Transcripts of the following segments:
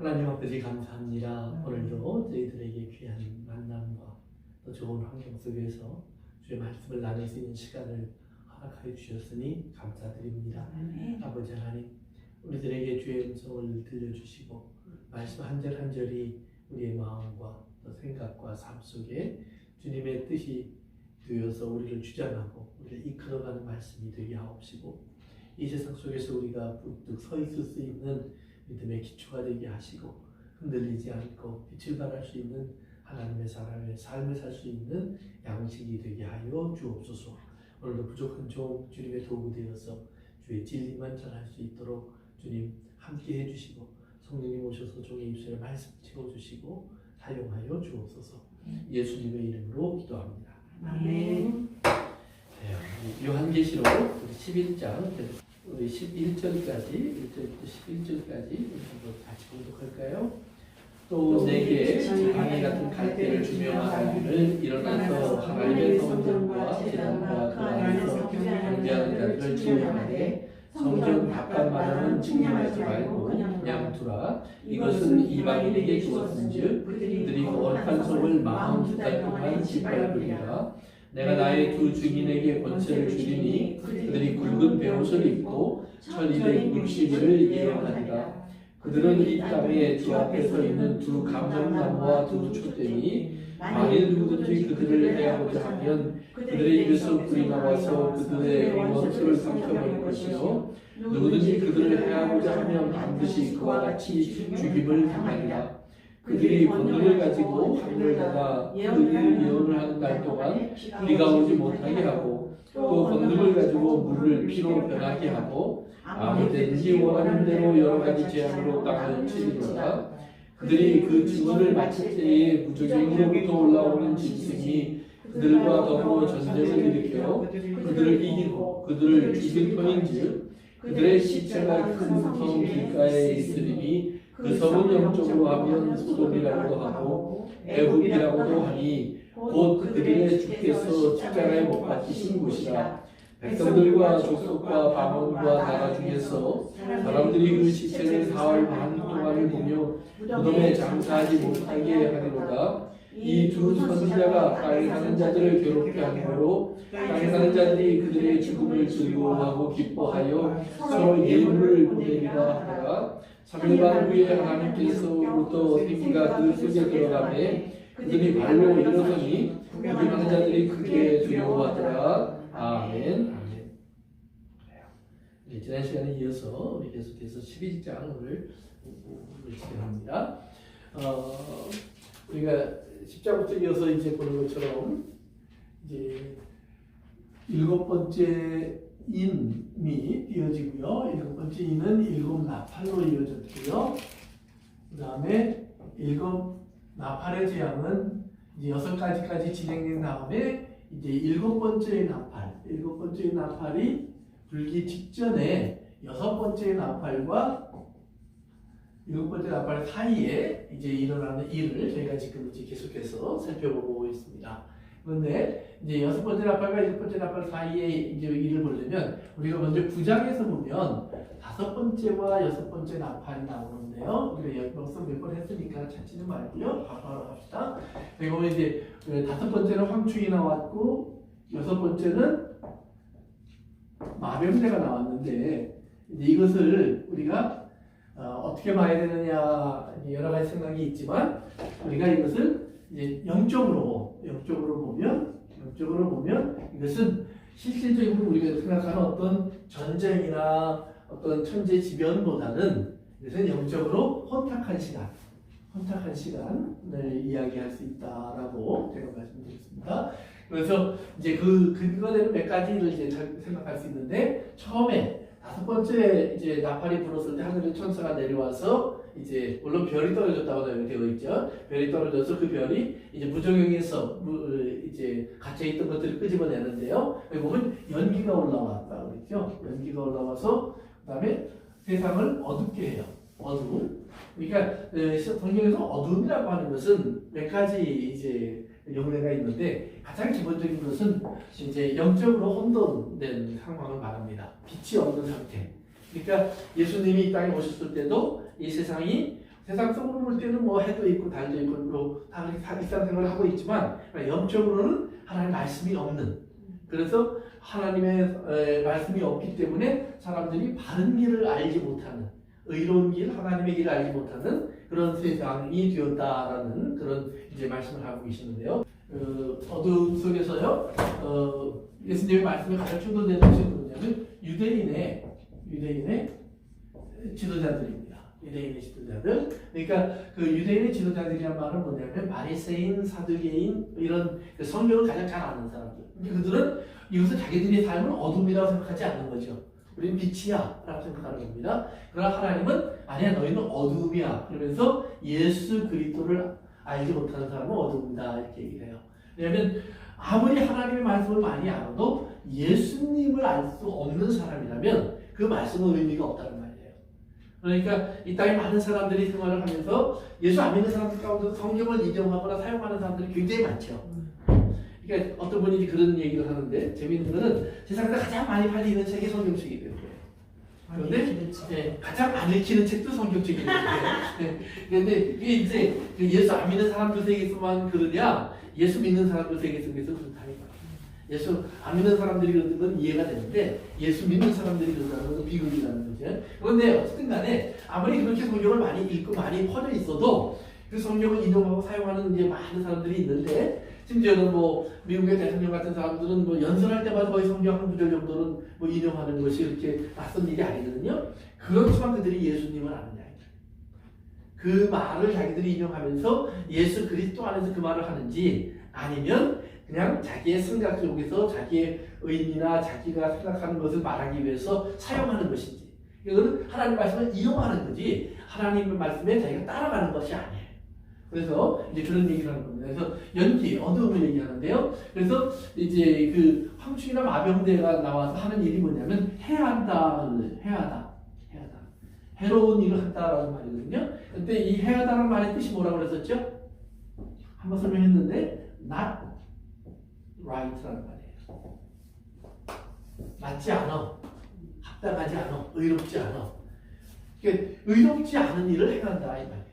하나님 아버지 감사합니다. 오늘도 저희들에게 귀한 만남과 또 좋은 환경 속에서 주의 말씀을 나눌 수 있는 시간을 허락하여 주셨으니 감사드립니다. 아버지 하나님, 우리들에게 주의 음성을 들려주시고 말씀 한 절 한 절이 우리의 마음과 또 생각과 삶 속에 주님의 뜻이 되어서 우리를 주장하고 우리를 이끌어가는 말씀이 되게 하옵시고, 이 세상 속에서 우리가 부득 서 있을 수 있는 믿음의 기초가 되게 하시고, 흔들리지 않고 빛을 발할 수 있는 하나님의 사람의 삶을 살 수 있는 양식이 되게 하여 주옵소서. 오늘도 부족한 종 주님의 도구 되어서 주의 진리만 전할 수 있도록 주님 함께 해주시고, 성령님 오셔서 종의 입술에 말씀 채워주시고 사용하여 주옵소서. 예수님의 이름으로 기도합니다. 아멘. 네, 요한계시록 11장 우리 11절까지 1절부터 11절까지 한번 같이 공독할까요? 또 내게 장미 같은 갈대를 주며 말하기를, 일어나서 하나님의 성전과 제단과 그 안에서 경배하는 자들을 진멸하되 성전 바깥 마당은 측량하지 말고 그냥 두라. 이것은 이방인에게 주었은즉 그들이 거룩한 성을 42달 동안 짓밟으리라. 내가 나의 두 증인에게 권세를 주리니 그들이 굵은 베옷을 입고 1260일을 예언하리라. 그들은 이 땅에 주 앞에 서 있는 두 감람나무와 두 촛대니, 만일 누구든지 그들을 해하고자 하면 그들의 입에서 불이 나와서 그들의 원수를 삼켜버릴 것이요, 누구든지 그들을 해하고자 하면 반드시 그와 같이 죽임을 당하리라. 그들이 권능을 가지고 하늘을 닫아 그들이 예언을 하는 날 동안 비가 오지 못하게 하고, 또 권능을 가지고 물을 피로 변하게 하고, 아무 때든지 원하는 대로 여러 가지 재앙으로 땅을 치리로다. 그들이 그 증언을 마칠 때에 무적행으로부터 올라오는 짐승이 그들과 더불어 전쟁을 일으켜 그들을 이기고 그들을 죽일 터인즉, 그들의 시체가 큰 성 길가에 있으리니 그 성은 영적으로 하면 소돔이라고도 하고 애굽이라고도 하니 곧 그들의 주께서 십자가에 못 박히신 곳이라. 백성들과 족속과 방언과 나라 중에서 사람들이 그 시체를 사흘 반 동안을 보며 무덤에 장사하지 못하게 하리로다. 이 두 선지자가 땅에 사는 자들을 괴롭게 함으로 땅에 사는 자들이 그들의 죽음을 즐거워하고 기뻐하여 서로 예물을 보내리라 하라. 3일 반 후에 하나님께서로부터 생기가 그들 속에 들어가매 그들이 발로 일어서니 구경하는 자들이 크게 두려워하더라. 아멘. 아멘. 네, 지난 시간에 이어서 우리 계속해서 11장을 진행합니다. 우리가 10장부터 이어서 이제 보는 것처럼 이제 7번째 인이 이어지고요. 7번째 인은 7 나팔로 이어졌고요. 그 다음에 7 나팔의 재앙은 이제 6가지까지 진행된 다음에 이제 7번째 나팔, 7번째 나팔이 불기 직전에 6번째 나팔과 7번째 나팔 사이에 이제 일어나는 일을 저희가 지금 이제 계속해서 살펴보고 있습니다. 그런데 이제 6번째 나팔과 7번째 나팔 사이에 이제 일을 보려면 우리가 먼저 9장에서 보면 5번째와 6번째 나팔이 나오는데요. 우리가 벌써 몇 번 했으니까 찾지는 말고요. 바로 합시다. 여기 보면 이제 5번째는 황충이 나왔고 6번째는 마병대가 나왔는데, 이제 이것을 우리가 어떻게 봐야 되느냐 여러 가지 생각이 있지만, 우리가 이것을 이제 영적으로 보면 이것은 실질적으로 우리가 생각하는 어떤 전쟁이나 어떤 천재지변보다는 이것은 영적으로 혼탁한 시간을 이야기할 수 있다라고 제가 말씀드렸습니다. 그래서 이제 그거에는 몇 가지를 이제 생각할 수 있는데, 처음에 5번째 이제 나팔이 불었을 때 하늘에 천사가 내려와서 이제 물론 별이 떨어졌다고 되어 있죠. 별이 떨어져서 그 별이 이제 무적용에서 이제 갇혀 있던 것들을 끄집어내는데요. 여기 보면 연기가 올라왔다 그랬죠. 연기가 올라와서 그다음에 세상을 어둡게 해요. 어두움. 그러니까 성경에서 어두움이라고 하는 것은 몇 가지 이제 용례가 있는데, 가장 기본적인 것은 이제 영적으로 혼돈된 상황을 말합니다. 빛이 없는 상태. 그러니까 예수님이 이 땅에 오셨을 때도 이 세상이 세상적으로 볼 때는 뭐 해도 있고 달도 있고 뭐 다 일상생활을 하고 있지만 영적으로는 하나님의 말씀이 없는, 그래서 하나님의 말씀이 없기 때문에 사람들이 바른 길을 알지 못하는, 의로운 길, 하나님의 길을 알지 못하는 그런 세상이 되었다라는 그런 이제 말씀을 하고 계시는데요. 어둠 속에서요, 예수님의 말씀이 가장 충돌되는 것이 뭐냐면 유대인의 지도자들입니다. 유대인의 지도자들. 그러니까 그 유대인의 지도자들이란 말은 뭐냐면 바리새인, 사두개인 이런 그 성경을 가장 잘 아는 사람들. 그들은 이것을 자기들의 삶을 어둠이라고 생각하지 않는 거죠. 우리는 빛이야 라고 생각하는 겁니다. 그러나 하나님은 아니야, 너희는 어둠이야. 그러면서 예수 그리스도를 알지 못하는 사람은 어둠이다 이렇게 얘기를 해요. 왜냐하면 아무리 하나님의 말씀을 많이 알아도 예수님을 알 수 없는 사람이라면 그 말씀은 의미가 없다는 말이에요. 그러니까 이 땅에 많은 사람들이 생활을 하면서 예수 안 믿는 사람들 가운데 성경을 인용하거나 사용하는 사람들이 굉장히 많죠. 그러니까 어떤 분이 그런 얘기를 하는데, 재미있는 거는 세상에서 가장 많이 팔리는 책이 성경책이에요. 그런데 가장 안 읽히는 책도 성경책이에요. 그런데 이게 이제 예수 안 믿는 사람들 세계에서만 그러냐, 예수 믿는 사람들 세계에서 그렇다. 예수 안 믿는 사람들이 그러는 건 이해가 되는데 예수 믿는 사람들이 그런다는 건 비극이라는 거죠. 그런데 어쨌든 간에 아무리 그렇게 성경을 많이 읽고 많이 퍼져 있어도 그 성경을 인용하고 사용하는 이제 많은 사람들이 있는데, 심지어는 뭐 미국의 대통령 같은 사람들은 뭐 연설할 때마다 거의 성경 한 구절 정도는 뭐 인용하는 것이 이렇게 낯선 일이 아니거든요. 그렇지만 그들이 예수님을 아느냐, 그 말을 자기들이 인용하면서 예수 그리스도 안에서 그 말을 하는지, 아니면 그냥 자기의 생각 속에서 자기의 의미나 자기가 생각하는 것을 말하기 위해서 사용하는 것인지, 이거는 하나님 말씀을 이용하는 거지 하나님의 말씀에 자기가 따라가는 것이 아니에요. 그래서 이제 그런 얘기를 하는 겁니다. 그래서 연기, 어두움을 얘기하는데요. 그래서 이제 그 황충이나 마병대가 나와서 하는 일이 뭐냐면 해하다. 해로운 일을 한다라는 말이거든요. 근데 이 해하다라는 말의 뜻이 뭐라고 그랬었죠? 한번 설명했는데 not right라는 말이에요. 맞지 않아, 합당하지 않아, 의롭지 않아. 그러니까 의롭지 않은 일을 행한다 이 말이에요.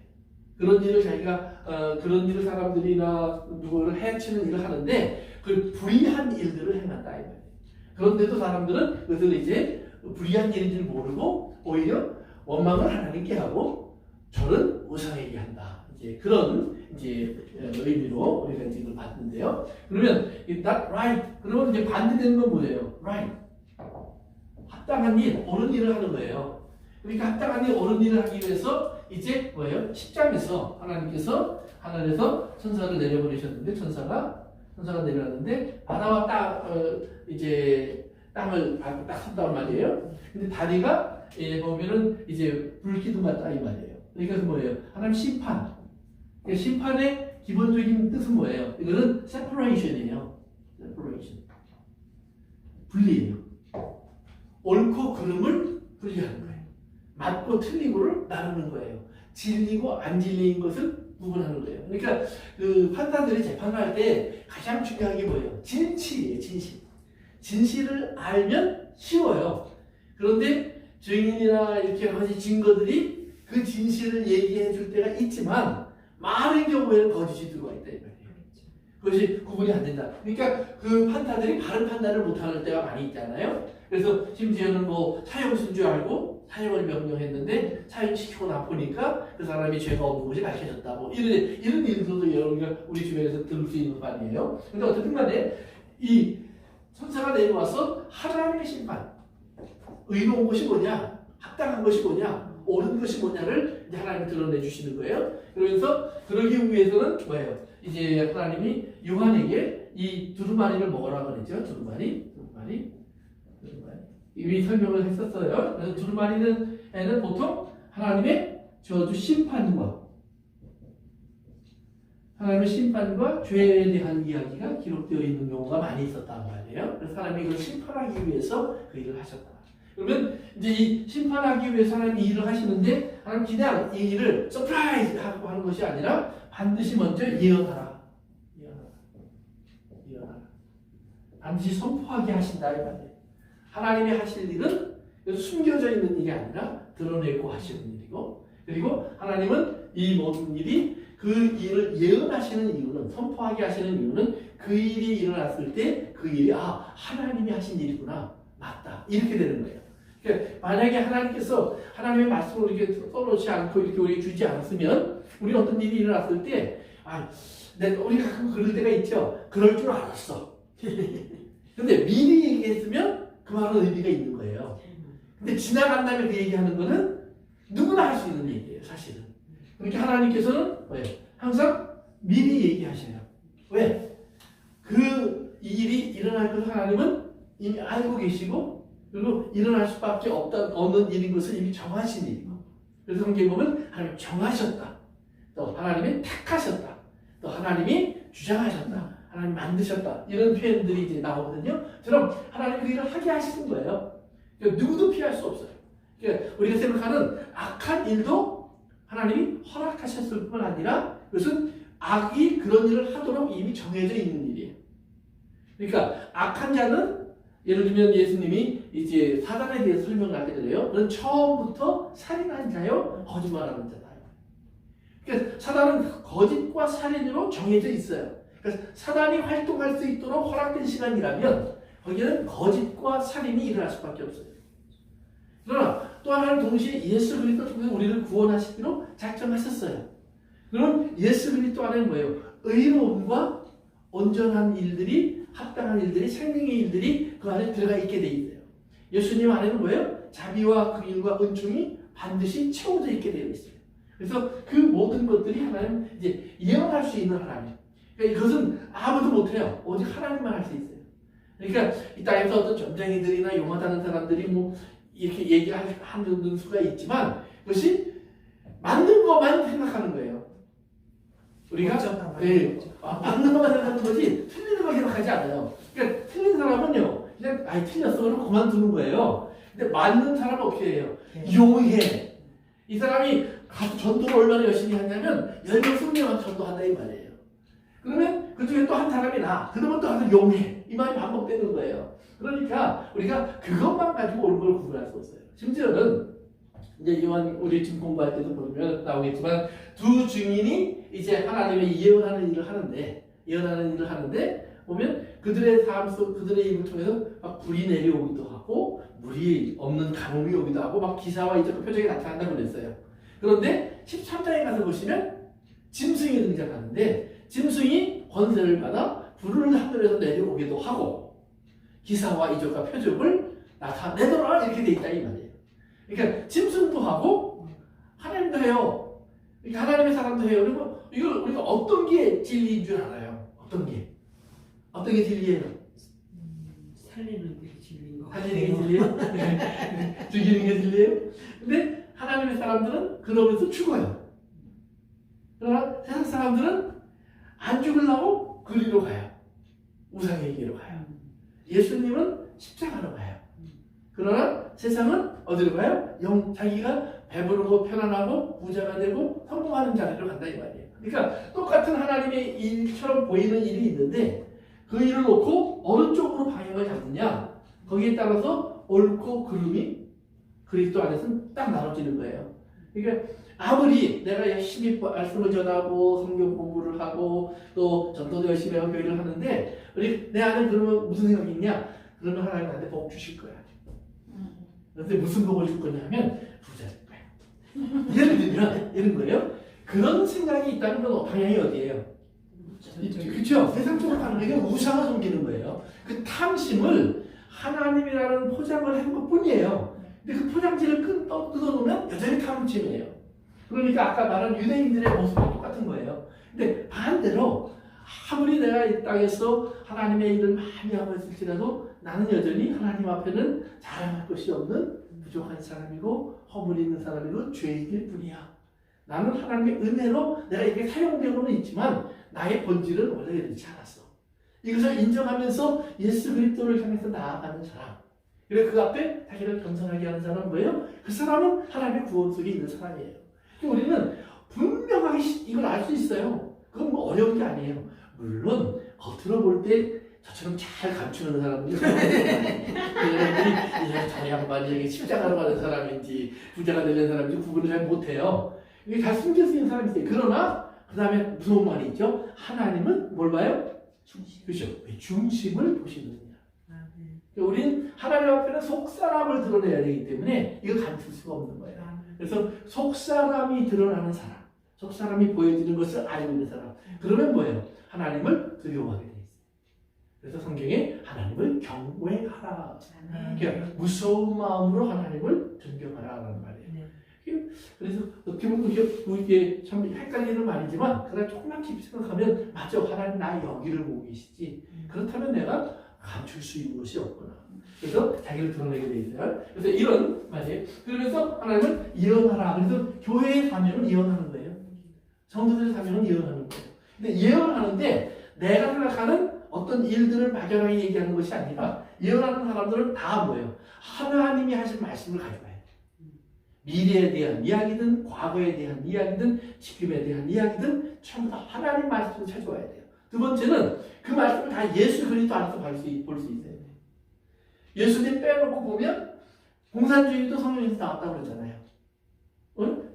그런 일을 자기가 그런 일을 사람들이나 누구를 해치는 일을 하는데 그 불의한 일들을 행한다 이 말이에요. 그런데도 사람들은 그것을 이제 불의한 일인지 모르고 오히려 원망을 하나님께 하고 저는 우상에게 한다. 이제 그런 이제 의미로 우리가 이제 이걸 봤는데요. 그러면 not right, 그러면 이제 반대되는 건 뭐예요? right. 합당한 일, 옳은 일을 하는 거예요. 그러니까 합당한 일, 옳은 일을 하기 위해서 이제 뭐예요? 10장에서 하나님께서 하늘에서 천사를 내려보내셨는데 천사가 내려왔는데 바다와 이제 땅을 딱 섰단 말이에요. 근데 다리가 보면은 이제 불기둥 같다 이 말이에요. 그러니까 그 뭐예요? 하나님 심판. 심판의 기본적인 뜻은 뭐예요? 이거는 separation이에요. separation. 분리예요. 옳고 그름을 분리하는 거예요. 맞고 틀리고를 나누는 거예요. 진리고 안 진리인 것을 구분하는 거예요. 그러니까 그 판사들이 재판할 때 가장 중요한 게 뭐예요? 진실이에요. 진실을 알면 쉬워요. 그런데 증인이나 이렇게 여러 가지 증거들이 그 진실을 얘기해 줄 때가 있지만 많은 경우에는 거짓이 들어와 있다 이 말이에요. 그것이 구분이 안 된다. 그러니까 그 판사들이 바른 판단을 못하는 때가 많이 있잖아요. 그래서 심지어는 뭐 사형신 줄 알고 사형을 명령했는데 사형시키고 나보니까 그 사람이 죄가 없는 것이 밝혀졌다. 뭐 이런 일들도 여러분가 우리 주변에서 들을 수 있는 말이에요. 근데 어쨌든 간에 이 천사가 내려와서 하나님의 심판, 의로운 것이 뭐냐, 합당한 것이 뭐냐, 옳은 것이 뭐냐를 이제 하나님이 드러내 주시는 거예요. 그러면서 그러기 위해서는 뭐예요? 이제 하나님이 요한에게 이 두루마리를 먹으라고 그랬죠. 두루마리. 이미 설명을 했었어요. 그래서 두루마리는 보통 하나님의 저주 심판과 죄에 대한 이야기가 기록되어 있는 경우가 많이 있었단 말이에요. 그래서 하나님이 그걸 심판하기 위해서 그 일을 하셨다. 그러면 이제 이 심판하기 위해서 하나님이 이 일을 하시는데 하나님 그냥 이 일을 서프라이즈 하고 하는 것이 아니라 반드시 먼저 예언하라. 반드시 선포하게 하신다 이 말이에요. 하나님이 하실 일은 숨겨져 있는 일이 아니라 드러내고 하시는 일이고, 그리고 하나님은 이 모든 일이 그 일을 예언하시는 이유는, 선포하게 하시는 이유는 그 일이 일어났을 때 그 일이 하나님이 하신 일이구나, 맞다, 이렇게 되는 거예요. 그러니까 만약에 하나님께서 하나님의 말씀을 이렇게 써놓지 않고 이렇게 우리에게 주지 않았으면 우리 어떤 일이 일어났을 때 우리가 가끔 그럴 때가 있죠. 그럴 줄 알았어. 근데 미리 얘기했으면 그 말은 의미가 있는 거예요. 근데 지나간 다음에 그 얘기하는 거는 누구나 할 수 있는 얘기예요, 사실은. 그러니까 하나님께서는 항상 미리 얘기하셔요. 왜? 그 일이 일어날 것을 하나님은 이미 알고 계시고, 그리고 일어날 수밖에 없는 일인 것을 이미 정하신 일이고. 그래서 성경에 보면 하나님 정하셨다, 또 하나님이 택하셨다, 또 하나님이 주장하셨다, 하나님 만드셨다, 이런 표현들이 이제 나오거든요. 그럼 하나님 그 일을 하게 하시는 거예요. 그러니까 누구도 피할 수 없어요. 그러니까 우리가 생각하는 악한 일도 하나님이 허락하셨을 뿐 아니라 그것은 악이 그런 일을 하도록 이미 정해져 있는 일이에요. 그러니까 악한 자는, 예를 들면 예수님이 이제 사단에 대해 설명을 하게 되네요. 그는 처음부터 살인한 자요, 거짓말하는 자다. 그러니까 사단은 거짓과 살인으로 정해져 있어요. 그러니까 사단이 활동할 수 있도록 허락된 시간이라면 거기는 거짓과 살인이 일어날 수밖에 없어요. 그러나 또 하나는 동시에 예수 그리스도 통해서 우리를 구원하시기로 작정하셨어요. 그럼 예수 그리스도 안에는 뭐예요? 의로움과 온전한 일들이, 합당한 일들이, 생명의 일들이 그 안에 들어가 있게 돼 있어요. 예수님 안에는 뭐예요? 자비와 긍휼과 은총이 반드시 채워져 있게 되어 있어요. 그래서 그 모든 것들이 하나님 이제 예언할 수 있는 하나님. 그러니까 이것은 아무도 못해요. 오직 하나님만 할 수 있어요. 그러니까 이 땅에서 어떤 점쟁이들이나 용하다는 사람들이 뭐 이렇게 얘기하는 수가 있지만 그것이 맞는 것만 생각하는 거예요. 우리가 맞는 것만 생각하는 거지 틀리는 걸 생각하지 않아요. 그러니까 틀린 사람은요, 그냥 틀렸어 그러면 그만두는 거예요. 근데 맞는 사람은 어떻게 해요? 용해. 이 사람이 가서 전도를 얼마나 열심히 하냐면 10명, 20명한테 전도한다 이 말이에요. 그러면 그 중에 또 한 사람이 그러면 또 가서 용해. 이 말이 반복되는 거예요. 그러니까 우리가 그것만 가지고 옳은 걸 구분할 수 없어요. 심지어는 이제 요한 우리 지금 공부할 때도 보면 나오겠지만 두 증인이 이제 하나님의 예언하는 일을 하는데 보면 그들의 삶 속, 그들의 입을 통해서 막 불이 내려오기도 하고 물이 없는 가뭄이 오기도 하고 막 기사와 이적 표적이 나타난다고 그랬어요. 그런데 13장에 가서 보시면 짐승이 등장하는데 짐승이 권세를 받아 불을 하늘에서 내려오기도 하고 기사와 이적과 표적을 나타내더라 이렇게 돼 있다 이 말이에요. 그러니까 짐승도 하고 하나님도 해요. 그러니까 하나님의 사람도 해요. 그리고 이걸 우리가 어떤 게 진리인 줄 알아요? 어떤 게 진리예요? 살리는 게 진리인 거 살리는 게 진리예요? 죽이는 게 진리예요? 근데 하나님의 사람들은 그러면서 죽어요. 그러나 세상 사람들은 안 죽으려고 그리로 가요. 우상에게로 가요. 예수님은 십자가로 가요. 그러나 세상은 어디로 가요? 자기가 배부르고 편안하고 부자가 되고 성공하는 자리로 간다 이 말이에요. 그러니까 똑같은 하나님의 일처럼 보이는 일이 있는데 그 일을 놓고 어느 쪽으로 방향을 잡느냐, 거기에 따라서 옳고 그름이 그리스도 안에서는 딱 나눠지는 거예요. 그러니까 아무리 내가 열심히 말씀을 전하고 성경 공부를 하고 또 전도도 열심히 하고 교회를 하는데 내 안에 그러면 무슨 생각이 있냐? 그러면 하나님 나한테 복 주실 거야. 그런데 무슨 복을 줄 거냐 하면 부자 될 거야. 예를 들면 이런 거예요. 그런 생각이 있다는 건 방향이 어디예요? 그렇죠. 세상 쪽으로 가는 게 우상을 섬기는 거예요. 그 탐심을 하나님이라는 포장을 한 것뿐이에요. 근데 그 포장지를 뜯어놓으면 여전히 탐심이에요. 그러니까 아까 말한 유대인들의 모습과 똑같은 거예요. 근데 반대로 아무리 내가 이 땅에서 하나님의 일을 많이 하고 있을지라도 나는 여전히 하나님 앞에는 자랑할 것이 없는 부족한 사람이고 허물 있는 사람이고 죄인일 뿐이야. 나는 하나님의 은혜로 내가 이게 사용되고는 있지만 나의 본질은 원래 이렇지 않았어. 이것을 인정하면서 예수 그리스도를 향해서 나아가는 사람. 그래서 그 앞에 자기를 겸손하게 하는 사람은 뭐예요? 그 사람은 하나님의 구원 속에 있는 사람이에요. 우리는 분명하게 이걸 알 수 있어요. 그건 뭐 어려운 게 아니에요. 물론 겉으로 볼 때 저처럼 잘 감추는 사람들이 그 사람들이 저 양반이 십자가로 가는 사람인지 부자가 되는 사람인지 구분을 잘 못해요. 이게 다 숨길 수 있는 사람이 있어요. 그러나 그 다음에 무서운 말이 있죠. 하나님은 뭘 봐요? 중심. 그렇죠. 중심을 보시느냐. 아, 네. 우리는 하나님 앞에는 속사람을 드러내야 되기 때문에 이걸 감출 수가 없는 거예요. 아, 그래서 속사람이 드러나는 사람, 속사람이 보여지는 것을 알고 있는 사람. 그러면 뭐예요? 하나님을 두려워하게 돼 있어요. 그래서 성경에 하나님을 경외하라. 그러니까 무서운 마음으로 하나님을 존경하라라는 말이에요. 네. 그래서 어떻게 보면 이게 참 헷갈리는 말이지만 그러나 조금만 깊이 생각하면 맞아, 하나님 나 여기를 보고 계시지. 그렇다면 내가 감출 수 있는 것이 없구나. 그래서 자기를 드러내게 돼 있어요. 그래서 이런 말이에요. 그래서 하나님을 예언하라. 그래서 교회의 사명은 예언하는 거예요. 성도들의 사명은 예언하는 거예요. 근데 예언하는데 내가 생각하는 어떤 일들을 막연하게 얘기하는 것이 아니라 예언하는 사람들은 다 뭐예요? 하나님이 하신 말씀을 가져가요. 미래에 대한 이야기든 과거에 대한 이야기든 지금에 대한 이야기든 전부 다 하나님 말씀을 찾아와야 돼요. 두 번째는 그 말씀을 다 예수 그리스도 안에서 볼 수 있어야 돼요. 예수님 빼놓고 보면 공산주의도 성경에서 나왔다고 그러잖아요.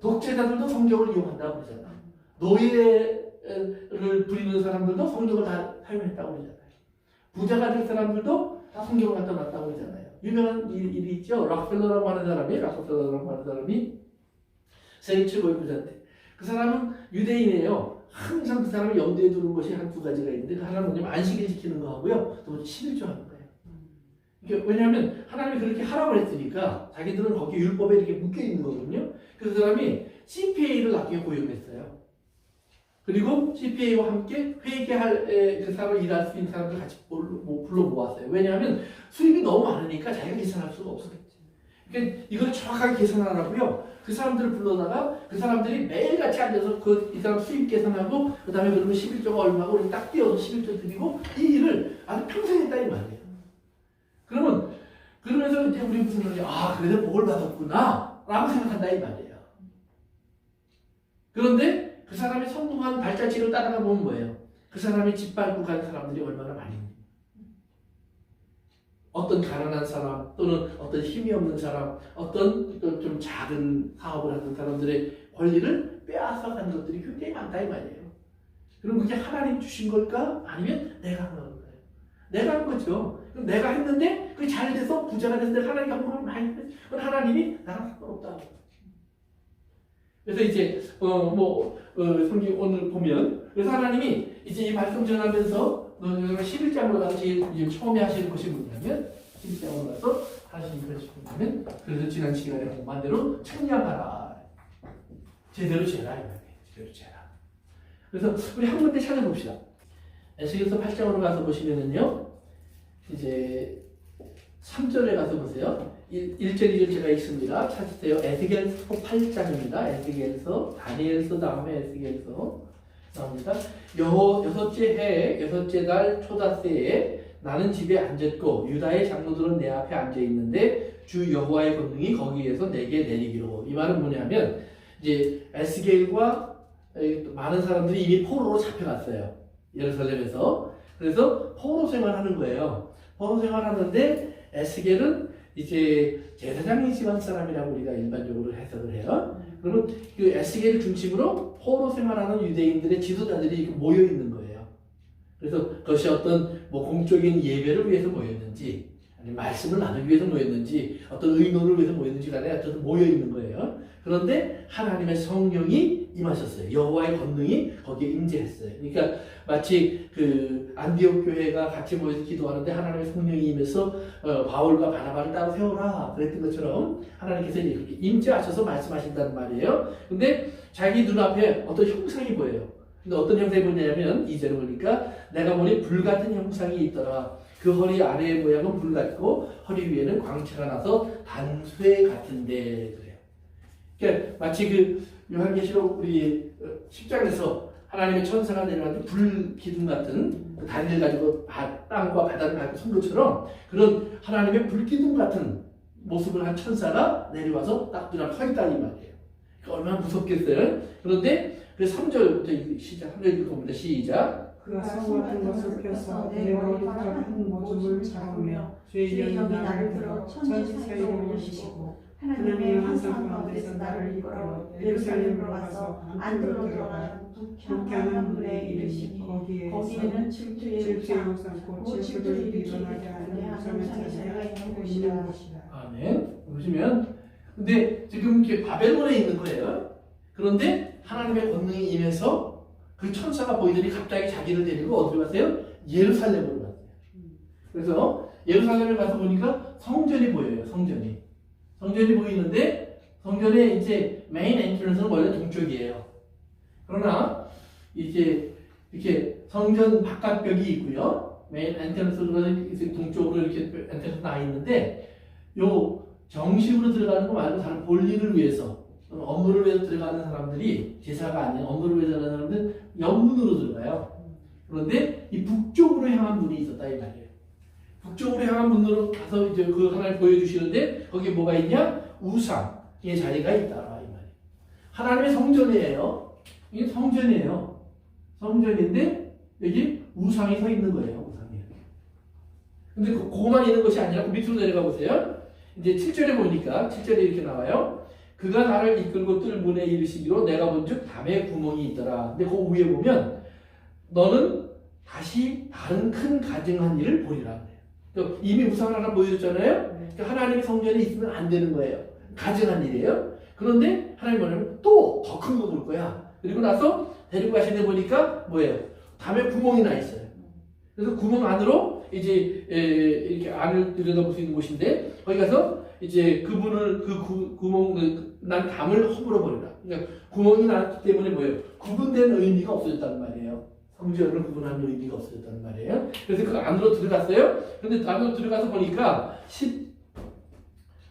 독재자들도 성경을 이용한다고 그러잖아요. 노예를 부리는 사람들도 성경을 다 사용했다고 그러잖아요. 부자가 될 사람들도 다 성경을 갖다 놨다고 그러잖아요. 유명한 일이 있죠. 락펠러라고 하는 사람이 세계 최고의 부자인데 그 사람은 유대인이에요. 항상 그 사람을 염두에 두는 것이 한 두 가지가 있는데 그 하나는 뭐냐면 안식일 지키는 거 하고요. 또 11조 하는 거예요. 그러니까 왜냐하면 하나님이 그렇게 하라고 했으니까 자기들은 거기 율법에 이렇게 묶여 있는 거거든요. 그 사람이 CPA를 나중에 고용했어요. 그리고 CPA와 함께 회계할 그 사람을 일할 수 있는 사람들 같이 불러 모았어요. 왜냐하면 수입이 너무 많으니까 자기가 계산할 수가 없어요. 그러니까 이걸 정확하게 계산하라고요. 그 사람들을 불러다가 그 사람들이 매일같이 앉아서 이 사람 수입 계산하고 그 다음에 그러면 11조가 얼마고 우리 딱 띄어서 11조 드리고 이 일을 아주 평생 했다 이 말이에요. 그러면서 이제 우리 무슨 말이야? 아, 그래서 복을 받았구나 라고 생각한다 이 말이에요. 그런데 그 사람이 성공한 발자취를 따라가 보면 뭐예요? 그 사람이 집 밟고 가는 사람들이 얼마나 많이 있는지. 어떤 가난한 사람 또는 어떤 힘이 없는 사람, 어떤 좀 작은 사업을 하는 사람들의 권리를 빼앗아 가는 것들이 굉장히 많다 이 말이에요. 그럼 그게 하나님 주신 걸까? 아니면 내가 한 걸까요? 내가 한 거죠. 그럼 내가 했는데 그게 잘 돼서 부자가 됐는데 하나님이 한 걸 많이 했는데 그건 하나님이 나랑 상관없다. 그래서 이제 성경 오늘 보면 그래서 하나님이 이제 이 말씀 전하면서 11장으로 가서 제일 처음에 하시는 것이 뭐냐면 11장으로 가서 하시는 것이 뭐냐면 그래서 지난 시간에 공부한 대로 찬양하라. 제대로 재라 이 말이에요. 제대로 재라. 그래서 우리 한 군데 찾아봅시다. 에스겔서 8장으로 가서 보시면은요. 이제 3절에 가서 보세요. 1절, 2절 제가 읽습니다. 찾으세요. 에스겔서 8장입니다. 에스겔서, 다니엘서 다음에 에스겔서 나옵니다. 여섯째 해, 여섯째 달 초다새에 나는 집에 앉았고 유다의 장로들은 내 앞에 앉아 있는데 주 여호와의 권능이 거기에서 내게 내리기로. 이 말은 뭐냐면 이제 에스겔과 많은 사람들이 이미 포로로 잡혀갔어요. 예루살렘에서. 그래서 포로 생활하는 거예요. 포로 생활하는데 에스겔은 이제 제사장의 집안 사람이라고 우리가 일반적으로 해석을 해요. 그러면 그 에스겔을 중심으로 포로 생활하는 유대인들의 지도자들이 모여 있는 거예요. 그래서 그것이 어떤 공적인 예배를 위해서 모였는지, 아니면 말씀을 나누기 위해서 모였는지, 어떤 의논을 위해서 모였는지 간에 어쨌든 모여 있는 거예요. 그런데 하나님의 성령이 임하셨어요. 여호와의 권능이 거기에 임재했어요. 그러니까 마치 그 안디옥 교회가 같이 모여서 기도하는데 하나님의 성령이 임해서 바울과 바나바를 따로 세워라 그랬던 것처럼 하나님께서 이렇게 임재하셔서 말씀하신다는 말이에요. 근데 자기 눈앞에 어떤 형상이 보여요. 근데 어떤 형상이 보냐면 2절을 보니까 내가 보니 불같은 형상이 있더라. 그 허리 아래의 모양은 불 같고 허리 위에는 광채가 나서 단쇠 같은데 그래요. 그러니까 마치 그 요한계시록 우리 10장에서 하나님의 천사가 내려왔는데 불 기둥 같은 그 다리를 가지고 땅과 바다를 밟고 선 것처럼 그런 하나님의 불 기둥 같은 모습을 한 천사가 내려와서 딱 눈앞에 서 있다는 말이에요. 그러니까 얼마나 무섭겠어요. 그런데 그 3절부터 시작, 3절 읽어봅니다. 시작. 그가 성 같은 것을 펴서 내 머리카락 한 모종을 잡으며 죄의 영이 나를 들어 천지 사이로 올리시고 하나님의 환상 가운데서 나를 이끌어 예루살렘으로 가서 안드로 들어가 북향한 문에 이르시니 거기에는 질투의 우상 곧 질투를 일어나게 하는 우상을 찾아 있는 곳이라. 아멘. 보시면 근데 지금 이렇게 바벨론에 있는 거예요. 그런데 하나님의 권능이 임해서 그 천사가 보이더니 갑자기 자기를 데리고 어디로 가세요? 예루살렘으로 갔어요. 그래서 예루살렘을 가서 보니까 성전이 보여요. 성전이 보이는데 성전의 이제 메인 엔트런스는 원래 동쪽이에요. 그러나 이제 이렇게 성전 바깥벽이 있고요. 메인 엔트런스로 동쪽으로 이렇게 엔트런스 나 있는데 요 정식으로 들어가는 거 말고 다른 볼일을 위해서 업무를 위해서 들어가는 사람들이 제사가 아닌 업무를 위해서 들어가는 사람들은 옆문으로 들어가요. 그런데 이 북쪽으로 향한 문이 있었다 이 말이에요. 북쪽으로 향한 문으로 가서 이제 그 하나를 보여주시는데 거기에 뭐가 있냐? 우상의 자리가 있다 이 말이에요. 하나님의 성전이에요. 이게 성전이에요. 성전인데 여기 우상이 서 있는 거예요. 우상이. 근데 그거만 있는 것이 아니라 그 밑으로 내려가 보세요. 이제 7절에 보니까 7절에 이렇게 나와요. 그가 나를 이끌고 뜰 문에 이르시기로 내가 본즉 담에 구멍이 있더라. 근데 그 위에 보면 너는 다시 다른 큰 가증한 일을 보리라. 그래요. 이미 우상을 하나 보여줬잖아요. 그러니까 하나님의 성전에 있으면 안 되는 거예요. 가증한 일이에요. 그런데 하나님 뭐냐면 또 더 큰 거 볼 거야. 그리고 나서 데리고 가시는데 보니까 뭐예요? 담에 구멍이 나 있어요. 그래서 구멍 안으로 이제 이렇게 안을 들여다볼 수 있는 곳인데 거기 가서 이제 그분을 구멍 난 담을 허물어 버리라. 그러니까 구멍이 났기 때문에 뭐예요? 구분된 의미가 없어졌다는 말이에요. 성전을 구분하는 의미가 없어졌다는 말이에요. 그래서 그 안으로 들어갔어요. 근데 안으로 들어가서 보니까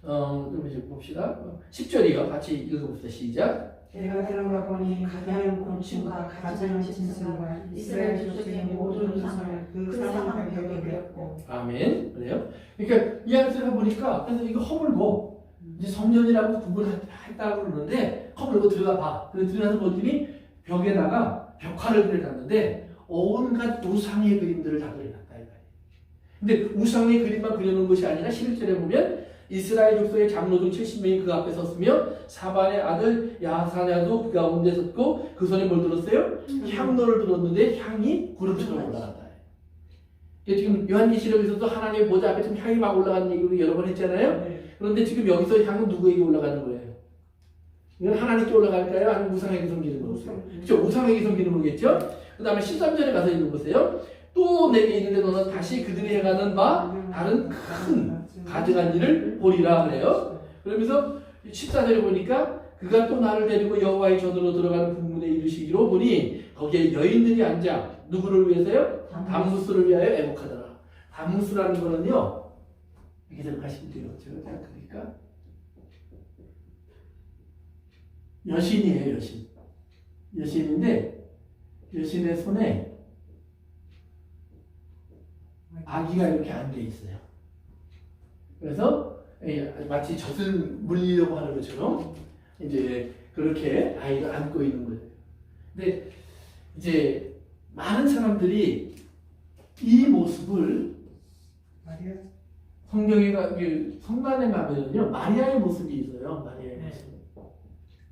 좀 이제 봅시다. 10절이요. 같이 읽어봅시다. 시작. 내가 들어가 보니 가장 곤충과 가장 짐승과 이스라엘 족속의 모든 우상을 그 사방 벽에 그렸고. 아멘. 그래요? 그러니까 이 안에 들어가 보니까 그래서 이거 허물고 이제 성전이라고 구분했다고 그러는데 허물고 들어가 봐. 그래서 들어가서 보더니 벽에다가 벽화를 그려놨는데 온갖 우상의 그림들을 다 그려놨다. 근데 우상의 그림만 그려놓은 것이 아니라 11절에 보면 이스라엘 족속의 장로들 70명이 그 앞에 섰으며 사반의 아들 야사냐도 그 가운데 섰고 그 손에 뭘 들었어요? 향로를 들었는데 향이 구름처럼 올라갔다. 지금 요한계시록에서도 하나님의 보좌 앞에 좀 향이 막 올라가는 얘기를 여러 번 했잖아요. 그런데 지금 여기서 향은 누구에게 올라가는 거예요? 이건 하나님께 올라갈까요? 아니면 우상에게 섬기는 거겠죠? 그렇죠? 우상에게 섬기는 거겠죠? 그 다음에 13절에 가서 읽어보세요. 또 내게 있는데 너는 다시 그들이 해가는 바 다른 큰 가증한 일을 보리라 그래요. 그러면서 14절에 보니까 그가 또 나를 데리고 여호와의 전으로 들어가는 북문에 이르시기로 보니 거기에 여인들이 앉아 누구를 위해서요? 담무스를 위하여 애곡하더라. 담무스라는 거는요. 이렇게 생각하시면 돼요. 제가 생각하니까 여신이에요. 여신인데 여신의 손에 아기가 이렇게 앉아 있어요. 그래서 마치 젖을 물리려고 하는 것처럼 이제 그렇게 아이를 안고 있는 거예요. 근데 이제 많은 사람들이 이 모습을 성경에 성단에 가면요 마리아의 모습이 있어요.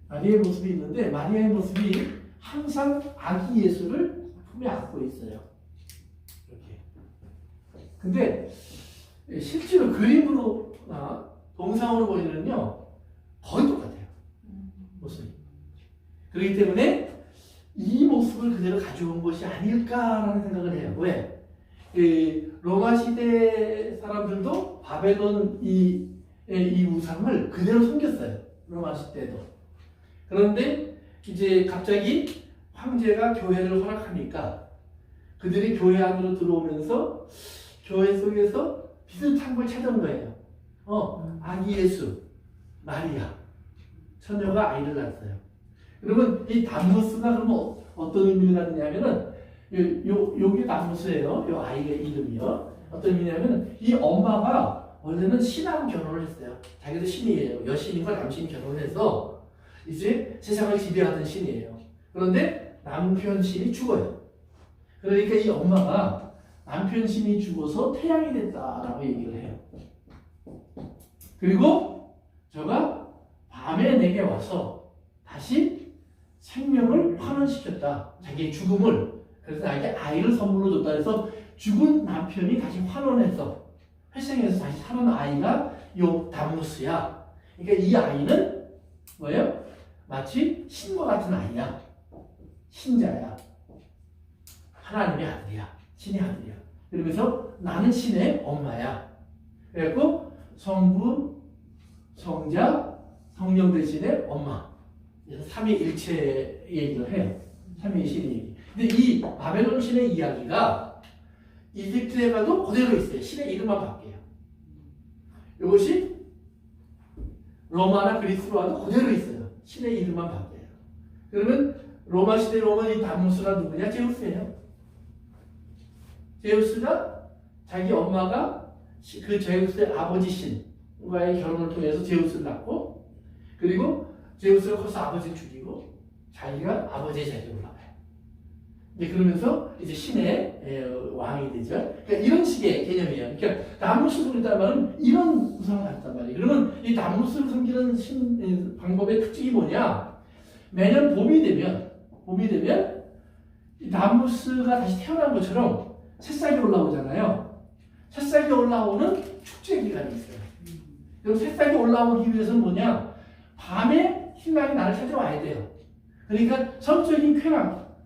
마리아의 모습이 있는데 마리아의 모습이 항상 아기 예수를 품에 안고 있어요. 이렇게. 근데 실제로 그림으로나 동상으로 보이면요 거의 똑같아요. 모습이. 그렇기 때문에 이 모습을 그대로 가져온 것이 아닐까라는 생각을 해요. 왜? 로마 시대 사람들도 바벨론 이 우상을 그대로 섬겼어요. 로마 시대도. 그런데 이제 갑자기 황제가 교회를 허락하니까 그들이 교회 안으로 들어오면서 교회 속에서 비슷한 걸 찾은 거예요. 아기 예수, 마리아, 처녀가 아이를 낳았어요. 그러면 이 담무스가 그러면 어떤 의미가 있냐면은 요게 담무스예요. 요 아이의 이름이요. 어떤 의미냐면은 이 엄마가 원래는 신하고 결혼을 했어요. 자기도 신이에요. 여신과 남신이 결혼을 해서 이제 세상을 지배하던 신이에요. 그런데 남편 신이 죽어요. 그러니까 이 엄마가 남편 신이 죽어서 태양이 됐다라고 얘기를 해요. 그리고 저가 밤에 내게 와서 다시 생명을 환원시켰다. 자기의 죽음을. 그래서 나에게 아이를 선물로 줬다. 그래서 죽은 남편이 다시 환원해서 회생해서 다시 살아난 아이가 요 담무스야. 그러니까 이 아이는 뭐예요? 마치 신과 같은 아이야. 신자야. 하나님의 아들이야. 신의 아들이야. 그러면서 나는 신의 엄마야. 그래갖고 성부, 성자, 성령 대신에 엄마. 그래서 삼위일체 얘기를 해요. 삼위신의 얘기. 근데 이 바벨론 신의 이야기가 이집트에 가도 그대로 있어요. 신의 이름만 바뀌어요. 이것이 로마나 그리스로 와도 그대로 있어요. 신의 이름만 바뀌어요. 그러면 로마 시대 로마 이 담무스가 누구냐? 제우스예요. 제우스가 자기 엄마가 그 제우스의 아버지 신과의 결혼을 통해서 제우스를 낳고, 그리고 제우스가 커서 아버지를 죽이고 자기가 아버지의 자리에 올라가요. 이제 그러면서 이제 신의 왕이 되죠. 그러니까 이런 식의 개념이에요. 그러니까 담무스를 그렸다는 말은 이런 구상을 갖단 말이에요. 그러면 이 담무스를 섬기는 신 방법의 특징이 뭐냐? 매년 봄이 되면 이 담무스가 다시 태어난 것처럼 새싹이 올라오잖아요. 새싹이 올라오는 축제 기간이 있어요. 그럼 새싹이 올라오기 위해서는 뭐냐? 밤에 신랑이 나를 찾으러 와야 돼요. 그러니까 성적인 쾌락,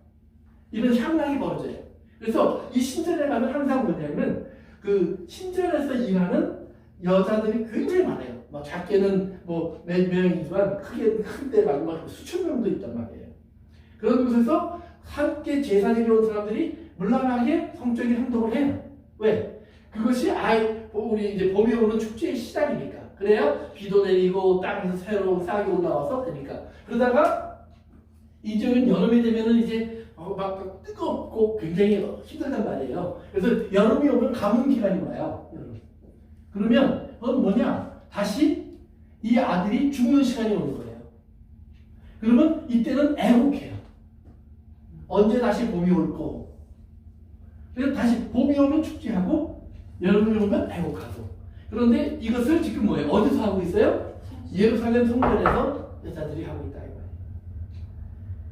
이런 향락이 벌어져요. 그래서 이 신전에 가면 항상 뭐냐면 그 신전에서 일하는 여자들이 굉장히 많아요. 막 작게는 뭐 몇 명이지만 큰데 막 수천 명도 있단 말이에요. 그런 곳에서 함께 제사지러 온 사람들이 물란하게 성적인 행동을 해요. 왜? 그것이 우리 이제 봄이 오는 축제의 시작이니까. 그래야 비도 내리고 땅에서 새로운 싹이 올라와서 되니까. 그러다가 이제는 여름이 되면은 이제 막 뜨겁고 굉장히 힘들단 말이에요. 그래서 여름이 오면 가뭄 기간이 와요. 그러면 그건 뭐냐? 다시 이 아들이 죽는 시간이 오는 거예요. 그러면 이때는 애국해요. 언제 다시 봄이 올고. 그래서 다시 봄이 오면 축제하고 여름이 오면 애국하고. 그런데 이것을 지금 뭐예요? 어디서 하고 있어요? 예루살렘 성전에서 여자들이 하고 있다.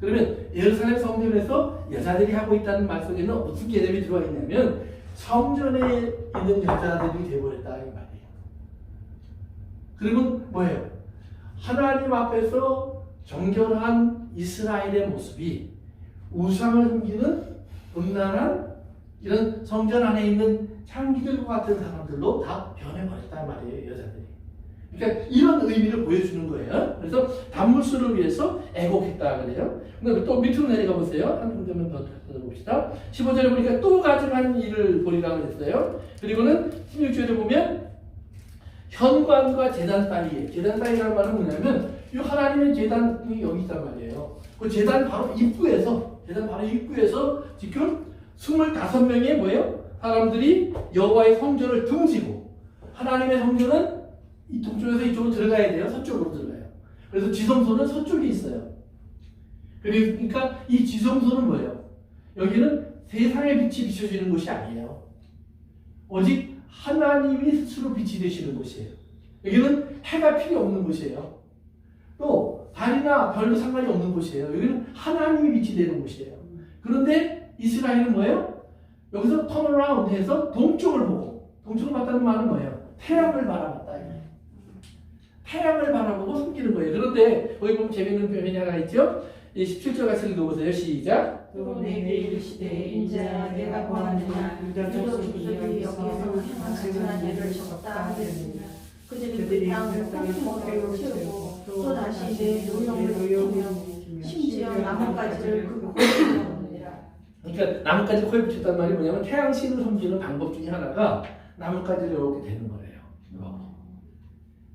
그러면 예루살렘 성전에서 여자들이 하고 있다는 말 속에는 무슨 개념이 들어가 있냐면 성전에 있는 여자들이 되어버렸다 이 말이에요. 그러면 뭐예요? 하나님 앞에서 정결한 이스라엘의 모습이 우상을 섬기는 음란한 이런 성전 안에 있는 향기들과 같은 사람들로 다 변해버렸단 말이에요, 여자들이. 그러니까 이런 의미를 보여주는 거예요. 그래서 담무스를 위해서 애곡했다 그래요. 근데 또 밑으로 내려가 보세요. 한 군데만 더 봅시다. 15절에 보니까 또 가증한 일을 보리라 그랬어요. 그리고는 16절에 보면 현관과 제단 사이에, 제단 사이라는 말은 뭐냐면 이 하나님의 제단이 여기 있단 말이에요. 그 제단 바로 입구에서 지금 25명의 뭐예요? 사람들이 여호와의 성전을 등지고, 하나님의 성전은 이 동쪽에서 이쪽으로 들어가야 돼요. 서쪽으로 들어가요. 그래서 지성소는 서쪽에 있어요. 그러니까 이 지성소는 뭐예요? 여기는 세상의 빛이 비춰지는 곳이 아니에요. 오직 하나님이 스스로 빛이 되시는 곳이에요. 여기는 해가 필요 없는 곳이에요. 또 달이나 별도 상관이 없는 곳이에요. 여기는 하나님이 빛이 되는 곳이에요. 그런데 이스라엘은 뭐예요? 여기서 턴어라운드 해서 동쪽을 보고, 동쪽을 봤다는 말은 뭐예요? 태양을 바라봤다. 태양을 바라보고 숨기는 거예요. 그런데 거기 보면 재밌는 표현이 하나 있죠? 이 17절 같이 읽어보세요. 시작. 또 내게 이르시되 인자야 내가 보았느냐 유다족 속이 여기서 행하는 일을 적었다 하였느냐. 그들이 그 땅을 콩콩으로 채우고 또 다시 내 노염을 붙이며 심지어 나뭇가지를 그 코에 붙였느니라. 그러니까 나뭇가지 코에 붙였단 말이 뭐냐면 태양신을 섬기는 방법 중에 하나가 나뭇가지를 이렇게 대는 거예요.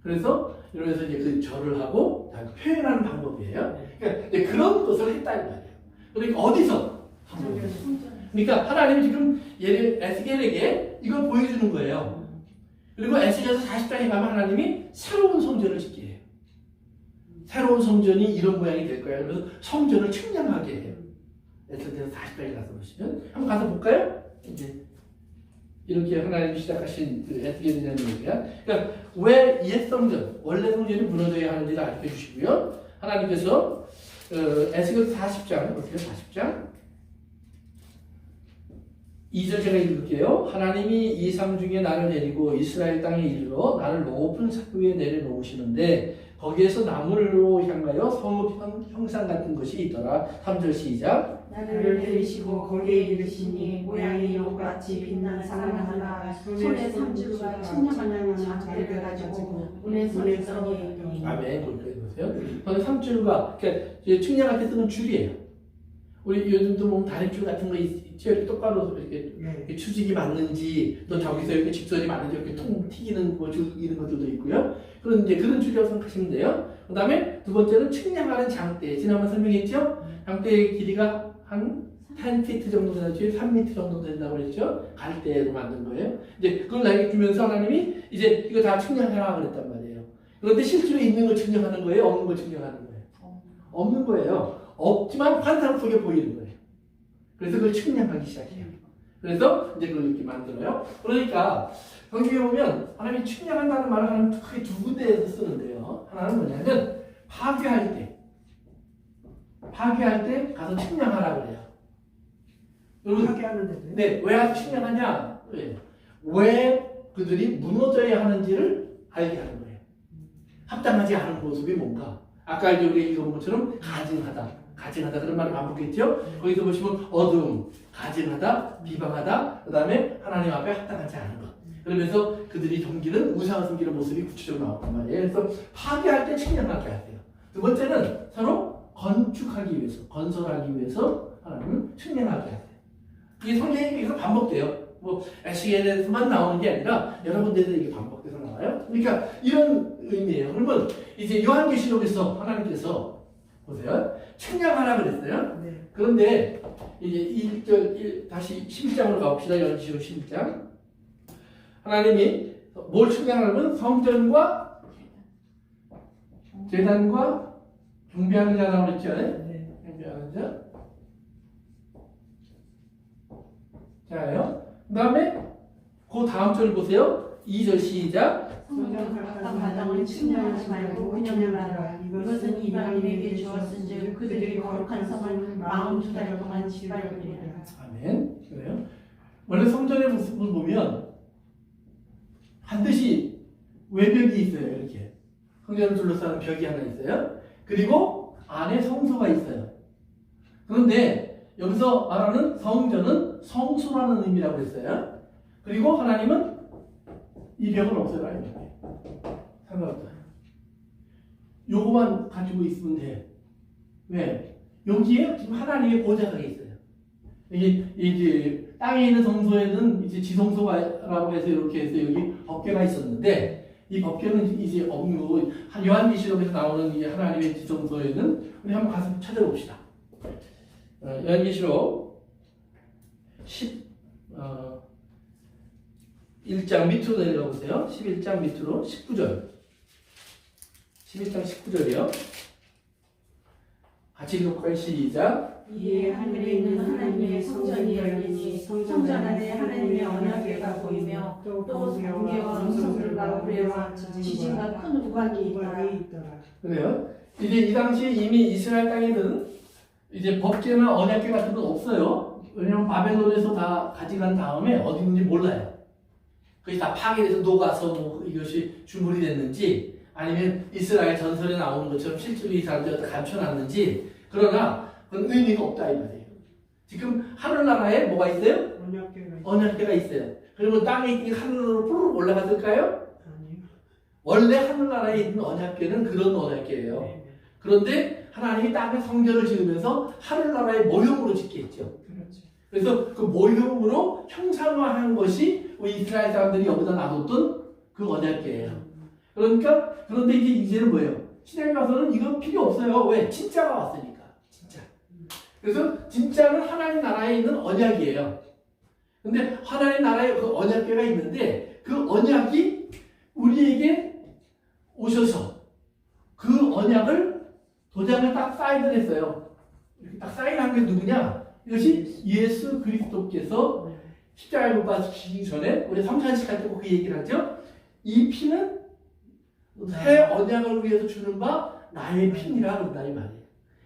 그래서 이러면서 이제 그 절을 하고 표현하는 방법이에요. 그러니까 이제 그런 것을 했다 이 말이에요. 그러니까 어디서? 그러니까 하나님이 지금 에스겔에게 이걸 보여주는 거예요. 그리고 에스겔서 40장에 가면 하나님이 새로운 성전을 짓게 해요. 새로운 성전이 이런 모양이 될 거예요. 그래서 성전을 측량하게 해요. 에스겔서 40까지 가서 보시면 한번 가서 볼까요? 이제 이렇게 하나님이 시작하신 그 에스겔이라는 얘기가 그러니까 왜 옛 성전 원래 성전이 무너져야 하는지를 알려 주시고요. 하나님께서 에스겔서 40장 보세요. 40장 2절 제가 읽을게요. 하나님이 이 삶 중에 나를 데리고 이스라엘 땅에 이르러 나를 높은 산 위에 내려놓으시는데 거기에서 나무로 향하여 성읍 형상 같은 것이 있더라. 3절 시작. 나를 데리시고 거기에 이르시니 모양이 용같이 빛난 상 하나 손에 삼줄과 청량한 장대를 가지고 문에 서 있더니 아멘. 그렇게 보세요. 저는 3줄과 그러니까 측량할 때 쓰는 줄이에요. 우리 요즘도 보면 다림줄 같은 거 있죠. 이렇게 똑바로 이렇게 추직이 맞는지 또 저기서 이렇게 직선이 맞는지 이렇게 통 튀기는 뭐 줄 이런 것들도 있고요. 그런 이제 그런 줄이라고 생각하시면 돼요. 그다음에 두 번째는 측량하는 장대. 지난번 설명했죠. 장대의 길이가 한 10피트 정도 되나, 3m 정도 된다고 그랬죠. 갈대로 만든 거예요. 이제 그걸 나에게 주면서 하나님이 이제 이거 다 측량해라 그랬단 말이에요. 그런데 실제로 있는 걸 측량하는 거예요, 없는 걸 측량하는 거예요. 없는 거예요. 없지만 환상 속에 보이는 거예요. 그래서 그걸 측량하기 시작해요. 그래서 이제 그걸 이렇게 만들어요. 그러니까 성경에 보면 하나님이 측량한다는 말을 하나님 크게 두 군데에서 쓰는데요. 하나는 뭐냐면 파괴할 때 가서 측량하라 그래요. 여러분 파괴하는데도요? 네, 왜 측량하냐? 왜 그들이 무너져야 하는지를 알게 하는 거예요. 합당하지 않은 모습이 뭔가. 아까 이제 우리 읽은 것처럼 가증하다 그런 말을 반복했죠. 거기서 보시면 어두움, 가증하다, 비방하다, 그 다음에 하나님 앞에 합당하지 않은 것. 그러면서 그들이 섬기는 우상을 섬기는 모습이 구체적으로 나왔단 말이에요. 그래서 파괴할 때 측량하게 하세요. 두 번째는 서로 건축하기 위해서, 건설하기 위해서 하나님은 측량하게 하세요. 이게 성경에 계속 반복돼요. 뭐 에스겔에서만 나오는 게 아니라 여러 군데서 이게 반복돼서 나와요. 그러니까 이런 의미예요. 그러면 이제 요한계시록에서 하나님께서 보세요. 측량하라 그랬어요. 네. 그런데 이제 다시 11장으로 가봅시다. 요한계시록 11장. 하나님이 뭘 측량하면 성전과 제단과 경배하는 자라고 그랬죠. 네. 경배하는 자. 자요. 그 다음에 그 다음 절 보세요. 2절 시작. 성전 각각 마당을 측량하지 말고 그냥 하라. 이것은 이방인에게 주었은즉 그들이 거룩한 성을 42달 동안 짓밟으리라. 아멘. 그래요. 원래 성전의 모습을 보면 반드시 외벽이 있어요. 이렇게 성전을 둘러싸는 벽이 하나 있어요. 그리고 안에 성소가 있어요. 그런데 여기서 말하는 성전은 성소라는 의미라고 했어요. 그리고 하나님은 이 벽을 없애라. 상관없어요. 요거만 가지고 있으면 돼. 왜? 여기에 지금 하나님의 보좌가 있어요. 이게 땅에 있는 성소에는 이제 지성소라고 해서 이렇게 해서 여기 법궤가 있었는데 이 법궤는 이제 없는 거고 요한계시록에서 나오는 이 하나님의 지성소에는 우리 한번 가서 찾아봅시다. 요한계시록 1장 밑으로 내려가 보세요. 11장 밑으로 19절. 11장 19절이요. 같이 읽어볼까요? 시작. 이에 하늘에 있는 하나님의 성전이 열리니 성전 안에 하나님의 언약궤가 보이며 또 번개와 음성들과 우레와 지진과 큰 우박이 있더라. 그래요. 이제 이 당시에 이미 이스라엘 땅에는 이제 법궤나 언약궤 같은 건 없어요. 왜냐하면 바벨론에서 다 가져간 다음에 어디 있는지 몰라요. 그것이 다 파괴돼서 녹아서 뭐 이것이 주물이 됐는지 아니면 이스라엘 전설에 나오는 것처럼 실제로 이 사람들이 감춰놨는지 그러나 그건 의미가 없다 이 말이에요. 지금 하늘나라에 뭐가 있어요? 언약궤가 있어요. 그러면 땅에 있는 하늘로 푸르륵 올라갔을까요? 아니요. 원래 하늘나라에 있는 언약궤는 그런 언약궤예요. 네. 그런데 하나님이 땅에 성전을 지으면서 하늘나라의 모형으로 짓게 했죠. 그렇죠. 그래서 그 모형으로 형상화한 것이 우리 이스라엘 사람들이 여기다 놔뒀던 그 언약궤예요. 그러니까 그런데 이제는 뭐예요? 신약에 가서는 이거 필요 없어요. 왜? 진짜가 왔으니까. 진짜. 그래서 진짜는 하나님 나라에 있는 언약이에요. 근데 하나님 나라에 그 언약궤가 있는데 그 언약이 우리에게 오셔서 그 언약을 도장을 딱 사인을 했어요. 이렇게 딱 사인한 게 누구냐? 이것이 예수 그리스도께서 십자가에 못 박히기 전에 우리 성찬식 할 때 그 얘기를 하죠. 이 피는 새 언약을 위해서 주는 바 나의 피니라 그런다 이 말이에요.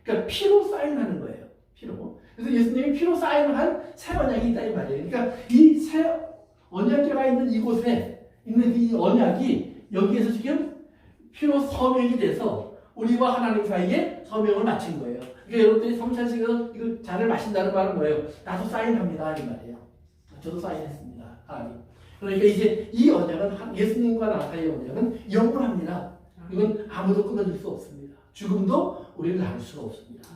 그러니까 피로 사인하는 거예요. 피로. 그래서 예수님이 피로 사인한 새 언약이 있다 이 말이에요. 그러니까 이 새 언약궤가 있는 이곳에 있는 이 언약이 여기에서 지금 피로 서명이 돼서 우리와 하나님 사이에 서명을 마친 거예요. 그러니까 여러분들이 성찬식에서 이거 잔을 마신다는 말은 뭐예요? 나도 사인합니다 이 말이에요. 저도 사인했습니다. 하나님. 그러니까 이제 이 언약은 예수님과 나 사이의 언약은 영원합니다. 이건 아무도 끊어줄 수 없습니다. 죽음도 우리를 나눌 수가 없습니다.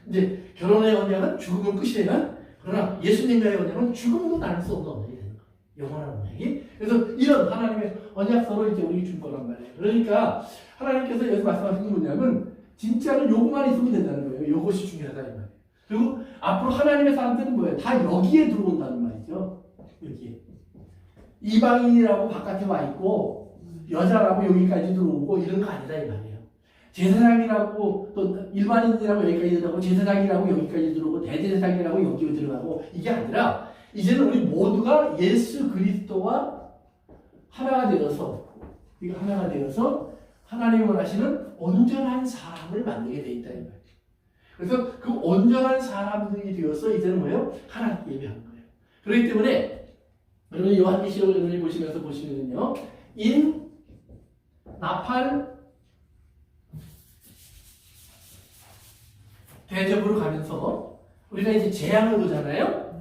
이제 결혼의 언약은 죽음은 끝이에요. 그러나 예수님과의 언약은 죽음도 나눌 수 없는 언약이 되는 거예요. 영원한 언약이. 그래서 이런 하나님의 언약서로 이제 우리 준 거란 말이에요. 그러니까 하나님께서 여기서 말씀하신 게 뭐냐면 진짜로 요것만 있으면 된다는 거예요. 요것이 중요하다 이 말이에요. 그리고 앞으로 하나님의 사람들은 뭐예요? 다 여기에 들어온다는 말이죠. 여기에. 이방인이라고 바깥에 와 있고 여자라고 여기까지 들어오고 이런 거 아니다 이 말이에요. 제사장이라고 또 일반인이라고 여기까지 들어가고 제사장이라고 여기까지 들어오고 대제사장이라고 여기 들어가고 이게 아니라 이제는 우리 모두가 예수 그리스도와 하나가 되어서 하나님이 원하시는 온전한 사람을 만들게 돼 있다 이 말이에요. 그래서 그 온전한 사람들이 되어서 이제는 뭐예요? 하나님께 예배하는 거예요. 그렇기 때문에 여러분 요한계시록을 여러분이 보시면서 보시면요, 인, 나팔, 대접으로 가면서 우리가 이제 재앙을 보잖아요.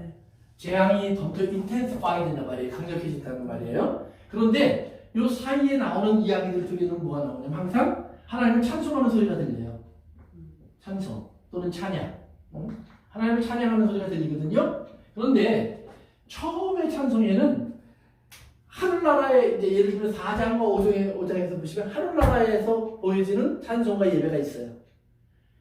재앙이 더 인텐시파이 된단 말이에요. 강력해진다는 말이에요. 그런데 요 사이에 나오는 이야기들 중에는 뭐가 나오냐면 항상 하나님을 찬송하는 소리가 들려요. 찬송 또는 찬양. 하나님을 찬양하는 소리가 들리거든요. 그런데 처음의 찬송에는 하늘나라에 이제 예를 들면 4장과 5장에서 보시면 하늘나라에서 보여지는 찬송과 예배가 있어요.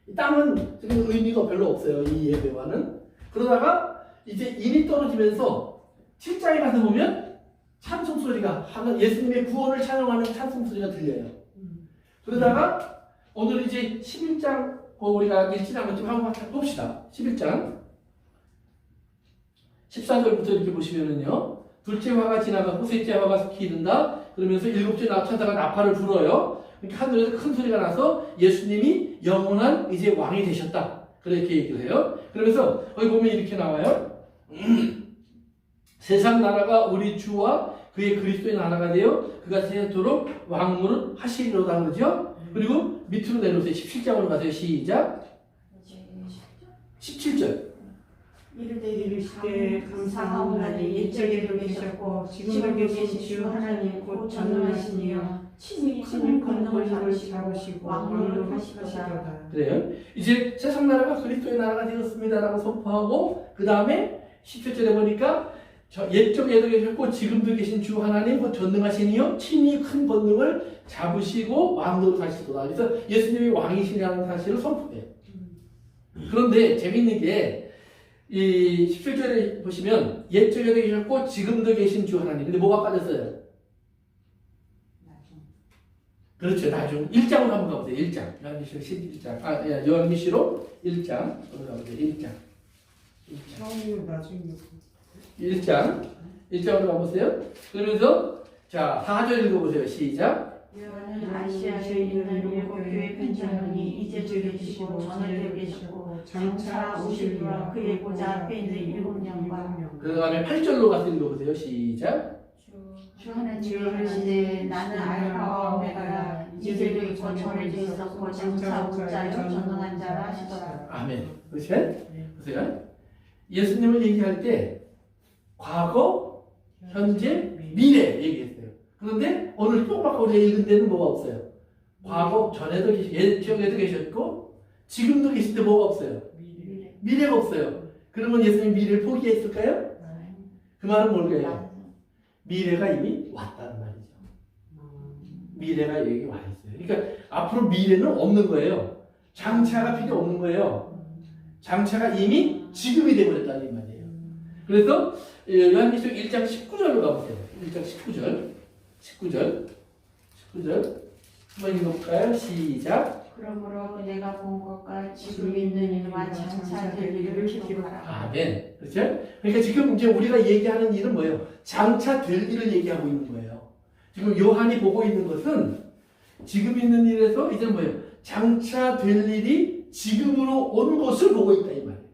이 땅은 지금 의미가 별로 없어요. 이 예배와는. 그러다가 이제 인이 떨어지면서 7장에 가서 보면 찬송 소리가 예수님의 구원을 찬양하는 찬송 소리가 들려요. 그러다가 오늘 이제 11장 우리가 읽지는 좀 한번 봅시다. 11장 14절부터 이렇게 보시면은요, 둘째 화가 지나가고 셋째 화가 기른다. 그러면서 일곱째 천사가 나팔을 불어요. 그러니까 하늘에서 큰 소리가 나서 예수님이 영원한 이제 왕이 되셨다. 그렇게 얘기를 해요. 그러면서 거기 보면 이렇게 나와요. 세상 나라가 우리 주와 그의 그리스도의 나라가 되어 그가 세도록 왕노를 하시리로다 그러죠. 그리고 밑으로 내려오세요. 17장으로 가세요. 시작. 17절. 이르되 감사하오나니 옛적에도 계셨고 지금도 계신 주 하나님 곧 전능하시니여 친히 큰 권능을 잡으시고 왕노를 하시도다. 그래요. 이제 세상 나라가 그리스도의 나라가 되었습니다라고 선포하고 그 다음에 17절에 보니까 옛적에도 계셨고 지금도 계신 주 하나님 곧 전능하시니여 친히 큰 권능을 잡으시고 왕노를 하시도다. 그래서 예수님이 왕이시라는 사실을 선포해요. 그런데 재밌는 게 이 17절에 보시면 옛적에도 계셨고 지금도 계신 주 하나님. 근데 뭐가 빠졌어요? 그렇죠. 나중 1장으로 한번 가보세요. 1장. 요한계시록 11장. 요한계시록 1장. 가보세요. 1장. 처음이요 나중이요. 1장으로 가보세요. 그러면서 자 4절 읽어보세요. 시작. 여호와는 아시아에 있는 일곱 교회 편지하노니 이제도 계시고 전에도 계시고 장차 오시리라 그의 보좌 앞에 있는 일곱 영과 그 다음에 8절로 가서 읽어보세요. 시작. 주 하나님이 하시되 나는 알파와 오메가라 이제도 있고 전에도 있었고 장차 올 자요 전능한 자라 하시더라. 아멘. 그렇죠? 보세요. 예수님을 얘기할 때 과거, 현재, 미래 얘기했어요. 그런데 오늘 똑같고 우리가 읽은 데는 뭐가 없어요. 과거 전에도 옛적에도 계셨고 지금도 계신데 뭐가 없어요. 미래가 없어요. 그러면 예수님 미래를 포기했을까요? 그 말은 뭘까요? 미래가 이미 왔다는 말이죠. 미래가 여기 와 있어요. 그러니까 앞으로 미래는 없는 거예요. 장차가 필요 없는 거예요. 장차가 이미 지금이 되어버렸다는 말이에요. 그래서 요한계시록 1장 19절로 가보세요. 1장 19절 한번 읽어볼까요? 시작. 그러므로 내가 본 것과 지금 있는 이와 장차 될 일을 기록하라. 아멘. 그렇죠? 그러니까 지금 이제 우리가 얘기하는 일은 뭐예요? 장차 될 일을 얘기하고 있는 거예요. 지금 요한이 보고 있는 것은 지금 있는 일에서 이제 뭐예요? 장차 될 일이 지금으로 온 것을 보고 있다 이 말이에요.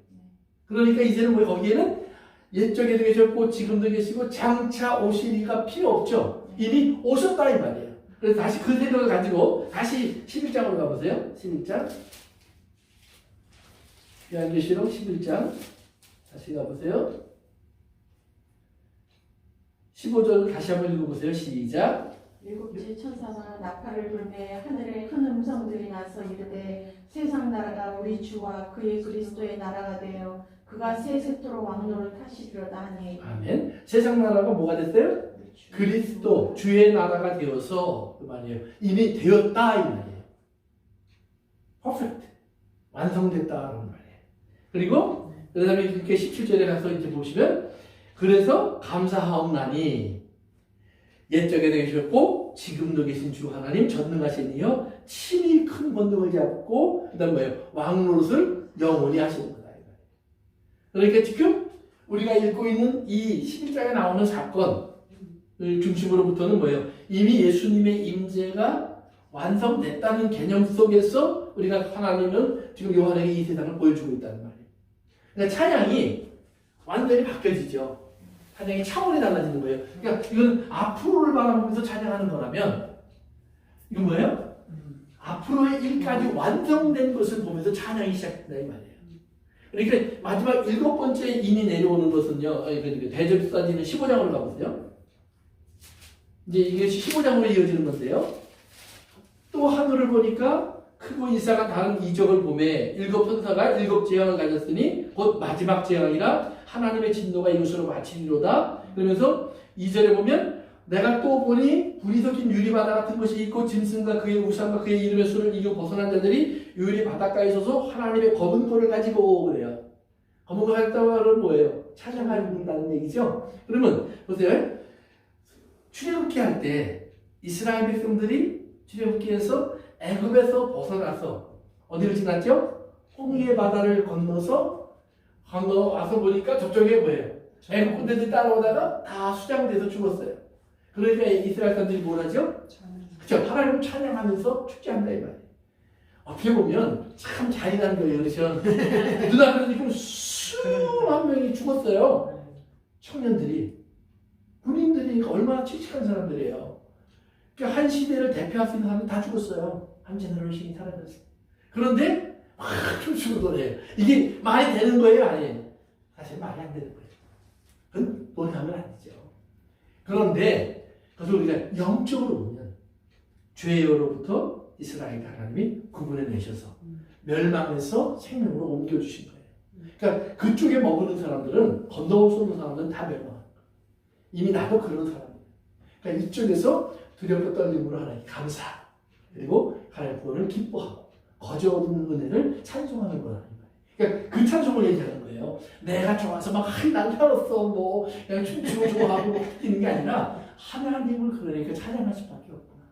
그러니까 이제는 뭐 거기에는 옛적에도 계셨고 지금도 계시고 장차 오실 이가 필요 없죠. 이미 오셨다 이 말이에요. 그래서 다시 그 생각을 가지고 다시 11장으로 가보세요. 11장. 요한계시록 11장. 다시 가보세요. 15절을 다시 한번 읽어보세요. 시작. 일곱째 천사가 나팔을 불매 하늘에 큰 음성들이 나서 이르되 세상 나라가 우리 주와 그의 그리스도의 나라가 되어 그가 세세토록 왕노를 타시리로다 하니. 아멘. 세상 나라가 뭐가 됐어요? 그리스도 주의 나라가 되어서 그 말이에요. 이미 되었다 이 말이에요. 퍼펙트. 완성됐다라는 말이에요. 그리고 그 다음에 이렇게 17절에 가서 이제 보시면 그래서 감사하옵나니 옛적에 계셨고 지금도 계신 주 하나님 전능하신 이여 친히 큰 권능을 잡고 그 다음 뭐예요? 왕노릇을 영원히 하시는 거다. 그러니까 지금 우리가 읽고 있는 이 11장에 나오는 사건을 중심으로부터는 뭐예요? 이미 예수님의 임재가 완성됐다는 개념 속에서 우리가 하나님은 지금 요한에게 이 세상을 보여주고 있다는 말이에요. 그러니까 찬양이 완전히 바뀌어지죠. 찬양의 차원이 달라지는 거예요. 그러니까 이건 앞으로를 바라보면서 찬양하는 거라면 이건 뭐예요? 앞으로의 일까지 완성된 것을 보면서 찬양이 시작된다 이 말이에요. 그러니까 마지막 7번째 인이 내려오는 것은요. 대접사지는 15장으로 가보세요. 이제 이게 15장으로 이어지는 건데요. 또 하늘을 보니까 크고 이상한 다른 이적을 보매 7 천사가 7 재앙을 가졌으니 곧 마지막 재앙이라 하나님의 진노가 이것으로 마치리로다. 그러면서 2절에 보면 내가 또 보니 불이 섞인 유리바다 같은 것이 있고 짐승과 그의 우상과 그의 이름의 수를 이겨 벗어난 자들이 유리 바닷가에 서서 하나님의 검은 돌을 가지고 그래요. 검은 돌을 가졌다는 말은 뭐예요? 찬양한다는 얘기죠. 그러면 보세요. 출애굽기 할 때 이스라엘 백성들이 출애굽기에서 애굽에서 벗어나서 어디를 지났죠? 홍해 바다를 건너서 와서 보니까 저쪽에 뭐예요? 애굽 군대들이 따라오다가 다 수장돼서 죽었어요. 그러니까 이스라엘 사람들이 뭘 하죠? 그렇죠. 하나님을 찬양하면서 축제한다 이 말이에요. 어떻게 보면 참 잔인한 거예요. 그렇죠. 눈앞에서 지금 수만 명이 죽었어요. 청년들이. 군인들이 얼마나 칙칙한 사람들이에요. 그러니까 한 시대를 대표할 수 있는 사람은 다 죽었어요. 한 제너레이션이 사라졌어요. 그런데 막 춤추고 노래해요. 이게 말이 되는 거예요? 아니에요? 사실 말이 안 되는 거예요. 그건 노래하면 안 되죠. 그런데 그래서 우리가 영적으로 보면 죄로부터 이스라엘 하나님이 구분해내셔서 멸망에서 생명으로 옮겨주신 거예요. 그러니까 그쪽에 머무는 사람들은 건너올 수 없는 사람들은 다 멸망한 거예요. 이미 나도 그런 사람이에요. 그러니까 이쪽에서 두렵고 떨림으로 하나님께 감사 그리고 하나님의 구원을 기뻐하고 거저 얻은 은혜를 찬송하는 거라는 거예요. 그러니까 그 찬송을 얘기하는 거예요. 내가 좋아서 막 난 살았어 뭐 그냥 춤추고 좋아하고 뭐 뛰는 게 아니라 하나님을 그러니까 찬양할 수밖에 없구나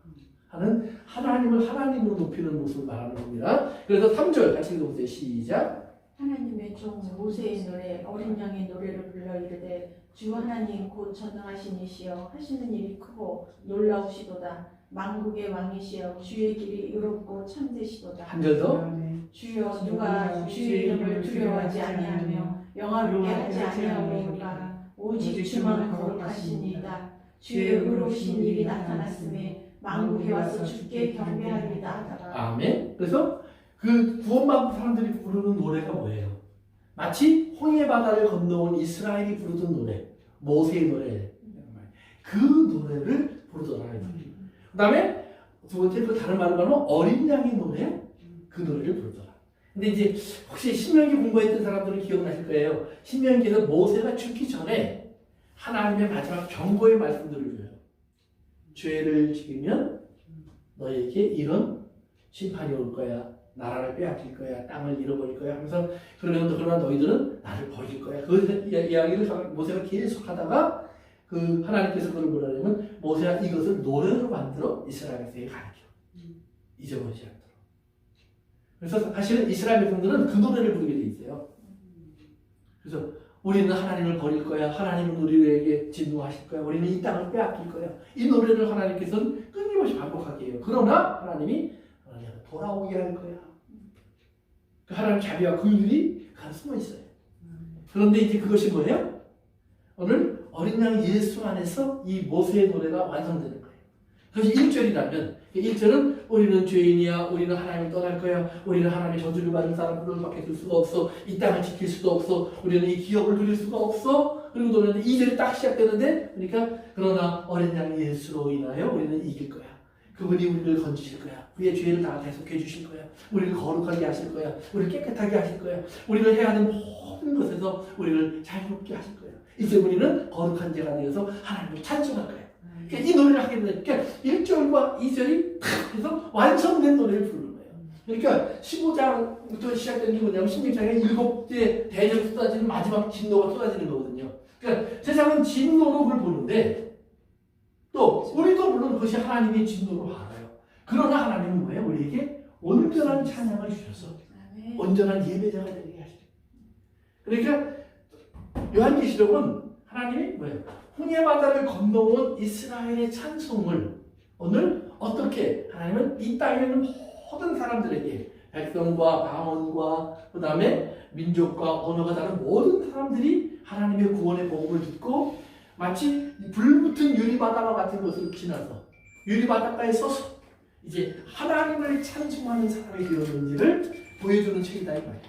하는 하나님을 하나님으로 높이는 모습을 말하는 겁니다. 그래서 3절 같이 읽어보세요. 시작. 하나님의 종 모세의 노래 어린 양의 노래를 불러 이르되 주 하나님 곧 전능하신 이시여 하시는 일이 크고 놀라우시도다. 만국의 왕이시여 주의 길이 의롭고 참되시도다. 한 절 더. 주여 누가 주의 이름을 두려워하지 아니하며 영화롭게 하지 아니하오리까 오직 주만 거룩하시니이다. 주의 의로우신 일이 나타났음에 만국에 와서 주께 경배하리이다 하다가. 아멘. 그래서 그 구원받은 사람들이 부르는 노래가 뭐예요? 마치 홍해 바다를 건너온 이스라엘이 부르던 노래, 모세의 노래. 그 노래를 부르더라. 그 다음에 두 번째 그 다른 말로 하면 어린 양의 노래, 그 노래를 부르더라. 근데 이제 혹시 신명기 공부했던 사람들은 기억나실 거예요. 신명기에서 모세가 죽기 전에 하나님의 마지막 경고의 말씀들을 줘요. 죄를 지으면 너에게 이런 심판이 올 거야. 나라를 빼앗길 거야. 땅을 잃어버릴 거야. 하면서 그러나 너희들은 나를 버릴 거야. 그 이야기를 모세가 계속 하다가 그 하나님께서 그걸 뭐라 하냐면 모세가 이것을 노래로 만들어 이스라엘에게 가르쳐. 잊어버리지 않도록. 그래서 사실은 이스라엘 백성들은 그 노래를 부르게 돼 있어요. 그래서 우리는 하나님을 버릴 거야. 하나님은 우리에게 진노하실 거야. 우리는 이 땅을 빼앗길 거야. 이 노래를 하나님께서는 끊임없이 반복하게 해요. 그러나 하나님이 돌아오게 할 거야. 그 하나님 자비와 긍휼이 가득 숨어 있어요. 그런데 이제 그것이 뭐예요? 오늘 어린 양 예수 안에서 이 모세의 노래가 완성되는 거예요. 그것이 1절이라면 1절은 우리는 죄인이야. 우리는 하나님을 떠날 거야. 우리는 하나님의 저주를 받은 사람들밖에 될 수가 없어. 이 땅을 지킬 수도 없어. 우리는 이 기업을 누릴 수가 없어. 그리고 노래는 2절이 딱 시작되는데 그러니까 그러나 어린 양 예수로 인하여 우리는 이길 거야. 그분이 우리를 건지실 거야. 우리의 죄를 다 대속해 주실 거야. 우리를 거룩하게 하실 거야. 우리를 깨끗하게 하실 거야. 우리를 해야 하는 모든 것에서 우리를 자유롭게 하실 거야. 이제 우리는 거룩한 자가 되어서 하나님을 찬송할 거야. 그러니까 이 노래를 하게 되니까 그러니까 1절과 2절이 탁 해서 완성된 노래를 부르는 거예요. 그러니까 15장부터 시작되는 게 뭐냐면 16장에 7개 대적이 쏟아지는 마지막 진노가 쏟아지는 거거든요. 그러니까 세상은 진노로 그걸 보는데 또 우리도 물론 그것이 하나님의 진노로 알아요. 그러나 하나님은 뭐예요? 우리에게 온전한 찬양을 주셔서 온전한 예배자가 되게 하시죠. 그러니까 요한계시록은 하나님이 뭐예요? 홍해 바다를 건너온 이스라엘의 찬송을 오늘 어떻게 하나님은 이 땅에 있는 모든 사람들에게 백성과 방언과 그 다음에 민족과 언어가 다른 모든 사람들이 하나님의 구원의 복음을 듣고 마치 불붙은 유리바다와 같은 것을 지나서 유리바닷가에 서서 이제 하나님을 찬송하는 사람이 되었는지를 보여주는 책이다 이 말이에요.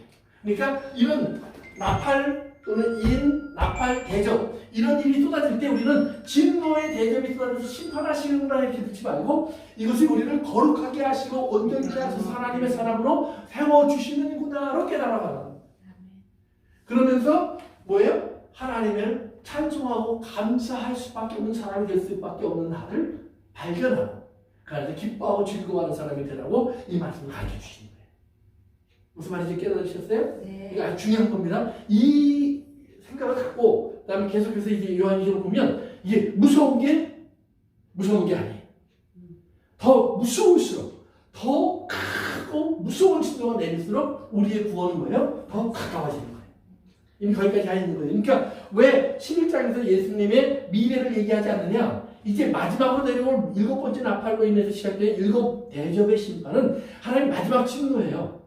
그러니까 이런 나팔 또는 인, 나팔, 대접 이런 일이 쏟아질 때 우리는 진노의 대접이 쏟아져서 심판하시는구나 이렇게 듣지 말고 이것이 우리를 거룩하게 하시고 온전케 하셔서 하나님의 사람으로 세워주시는구나로 깨달아가는 그러면서 뭐예요? 하나님을 찬송하고 감사할 수밖에 없는 사람이 될 수밖에 없는 나를 발견하고 그래서 기뻐하고 즐거워하는 사람이 되라고 이 말씀을 가르쳐 주시는 거예요. 무슨 말인지 깨달으셨어요? 네. 이거 아주 중요한 겁니다. 이 생각을 갖고 그다음에 계속해서 이제 요한계시록 보면 이게 무서운 게 아니에요. 더 무서울수록 더 크고 무서운 진도가 내릴수록 우리의 구원은 뭐예요? 더 가까워지는 거예요. 이미 거기까지 가 있는 거예요. 그러니까 왜 11장에서 예수님의 미래를 얘기하지 않느냐? 이제 마지막으로 내려올 7번째 나팔로 인해서 시작된 7 대접의 심판은 하나님 마지막 진노예요.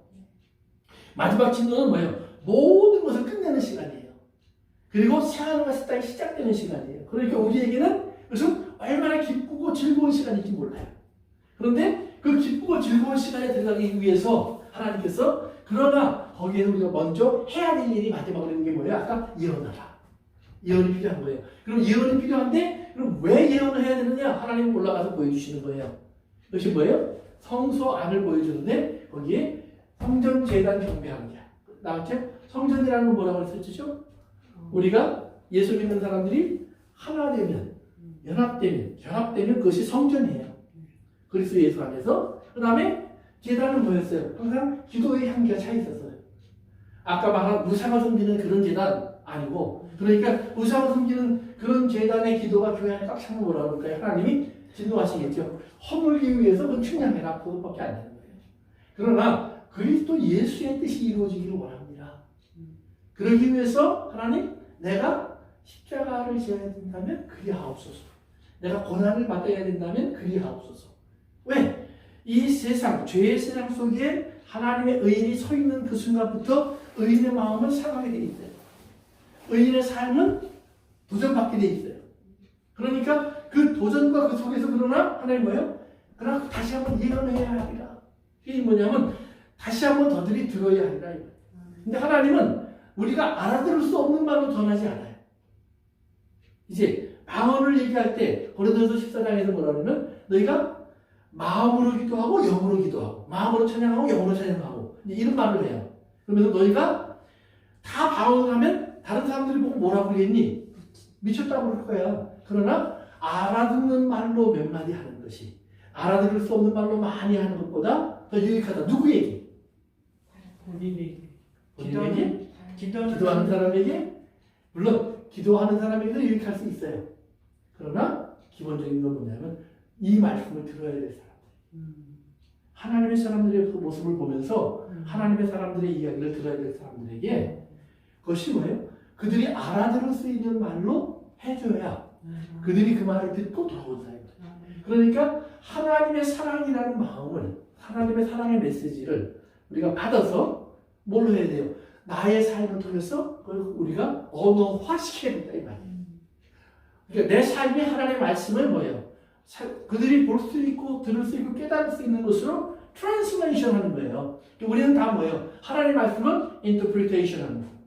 마지막 진노는 뭐예요? 모든 것을 끝내는 시간이에요. 그리고 새하늘과 새 땅이 시작되는 시간이에요. 그러니까 우리에게는 그것은 얼마나 기쁘고 즐거운 시간인지 몰라요. 그런데 그 기쁘고 즐거운 시간에 들어가기 위해서 하나님께서 그러나 거기에 우리가 먼저 해야 될 일이 마지막으로 있는 게 뭐예요? 아까 예언하라. 예언이 필요한 거예요. 그럼 예언이 필요한데 그럼 왜 예언을 해야 되느냐? 하나님 올라가서 보여주시는 거예요. 그것이 뭐예요? 성소 안을 보여주는데 거기에 성전 제단 경배하는 자. 나왔죠? 성전이라는 건 뭐라고 했었죠? 우리가 예수 믿는 사람들이 하나 되면, 연합되면, 결합되면 그것이 성전이에요. 그리스도 예수 안에서. 그 다음에 제단은 뭐였어요? 항상 기도의 향기가 차 있었어요. 아까 말한 우상을 섬기는 그런 제단 아니고, 그러니까 우상을 섬기는 그런 제단의 기도가 교회 안에 꽉 차면 뭐라고 그럴까요? 하나님이 진노하시겠죠. 허물기 위해서 그건 충량해라. 그것밖에 안 되는 거예요. 그러나 그리스도 예수의 뜻이 이루어지기를 원합니다. 그러기 위해서 하나님 내가 십자가를 지어야 된다면 그리하옵소서. 내가 고난을 받아야 된다면 그리하옵소서. 왜? 이 세상, 죄의 세상 속에 하나님의 의인이 서 있는 그 순간부터 의인의 마음은 상하게 되어 있어요. 의인의 삶은 도전받게 되어 있어요. 그러니까 그 도전과 그 속에서 그러나 하나님 뭐예요? 그러나 다시 한번 예언해야 하리라. 이게 뭐냐면 다시 한번 더들이 들어야 하리라. 근데 하나님은 우리가 알아들을 수 없는 말로 전하지 않아요. 이제 방언을 얘기할 때 고린도서 14장에서 뭐라고 하냐면 너희가 마음으로 기도하고 영으로 기도하고 마음으로 찬양하고 영으로 찬양하고 이런 말을 해요. 그러면서 너희가 다 방언을 하면 다른 사람들이 보고 뭐라고 그러겠니? 미쳤다고 그럴 거야. 그러나 알아듣는 말로 몇 마디 하는 것이 알아들을 수 없는 말로 많이 하는 것보다 더 유익하다. 누구에게? 본인에게. 본인에게? 기도하는 사람에게? 물론 기도하는 사람에게도 유익할 수 있어요. 그러나 기본적인 건 뭐냐면 이 말씀을 들어야 될 사람들. 하나님의 사람들의 그 모습을 보면서 하나님의 사람들의 이야기를 들어야 될 사람들에게 그것이 뭐예요? 그들이 알아들을 수 있는 말로 해줘야 그들이 그 말을 듣고 돌아온다. 그러니까 하나님의 사랑이라는 마음을, 하나님의 사랑의 메시지를 우리가 받아서 뭘로 해야 돼요? 나의 삶을 통해서 그걸 우리가 언어화시켜야 된다 이 말이에요. 그러니까 내 삶이 하나님의 말씀을 뭐예요? 그들이 볼 수 있고 들을 수 있고 깨달을 수 있는 것으로 트랜스레이션 하는 거예요. 우리는 다 뭐예요? 하나님의 말씀을 인터프리테이션 하는 거예요.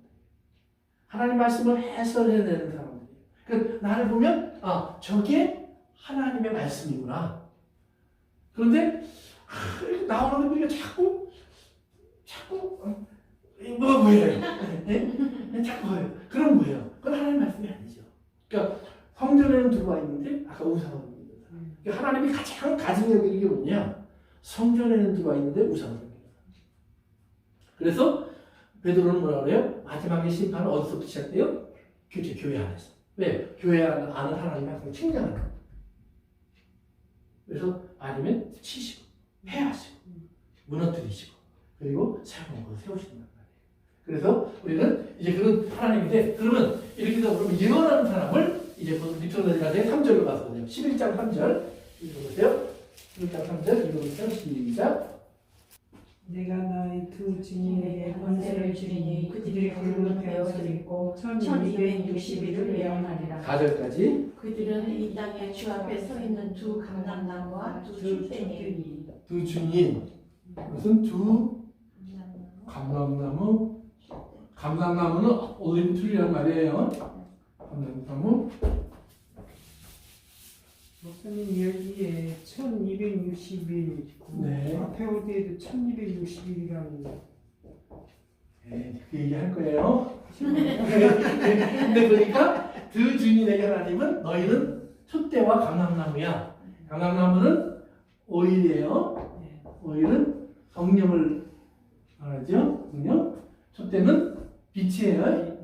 하나님의 말씀을 해설해내는 사람들이에요. 그러니까 나를 보면 저게 하나님의 말씀이구나. 그런데 나오는 거 보니까 자꾸 뭐예요? 자꾸 뭐예요? 그런 거예요. 그건 하나님의 말씀이 아니죠. 그러니까 성전에는 들어와 있는데 아까 우상을 믿는 사람. 그러니까 하나님이 가장 가증히 여기는 게 뭐냐? 성전에는 들어와 있는데 우상을 믿는 사람. 그래서 베드로는 뭐라 그래요? 마지막에 심판은 어디서부터 시작돼요? 교회 안에서. 왜? 교회 안에 하나님이 항상 측량하는 거예요. 그래서 아니면 치시고 해하시고 무너뜨리시고 그리고 새로운 걸 세우신단 말이에요. 그래서 우리는 이제 그런 하나님인데 그러면 이렇게 해서 그러면 예언하는 사람을 이제 리터너리가의 3절로 가서요. 11장 3절 읽어보세요. 11장 3절 읽어보세요. 시작. 내가 너희 두 증인에게 권세를 주리니 그들이 굵은 베옷을 입고 1260일을 예언하리라. 4절까지. 그들은 이 땅에 주 앞에 서 있는 두 감람나무와 두 촛대니. 두 증인. 무슨 두 감람나무. 감람나무는 올리브 트리란 말이에요. 감람나무. 목사님 여기에 1260일 있고 네. 앞에 어디에도 1260일이라는 네, 그 얘기 할 거예요. 근데 보니까 두 증인에게 하나님은 너희는 촛대와 감람나무야. 감람나무는 오일이에요. 오일은 성령을 말하죠. 성령. 촛대는 빛이에요.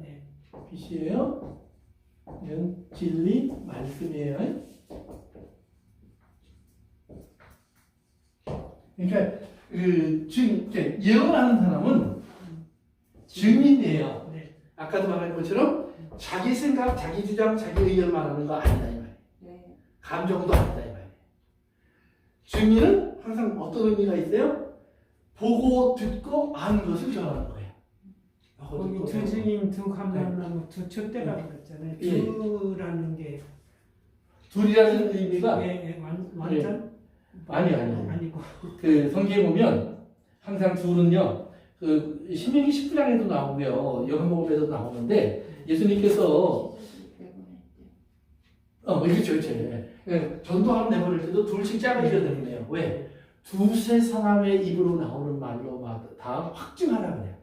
빛이에요. 이건 진리, 말씀이에요. 그러니까 예언하는 사람은 증인이에요. 아까도 말한 것처럼 자기 생각, 자기 주장, 자기 의견 말하는 거 아니다 이 말이에요. 감정도 아니다 이 말이에요. 증인은 항상 어떤 의미가 있어요? 보고 듣고 아는 것을 전하는 거예요. 거기 두 증인, 두 감람나무, 두 촛대라고 그랬잖아요. 두라는 게 둘이라는 의미가 완전? 아니고 그 성경에 보면 항상 둘은요 그 신명기 19장에도 나오고요 요한복음에도 나오는데 예수님께서 그렇죠. 전도하러 내보낼 때도 둘씩 짜내셔야 되네요. 왜? 두세 사람의 입으로 나오는 말로 다 확증하라 그래요.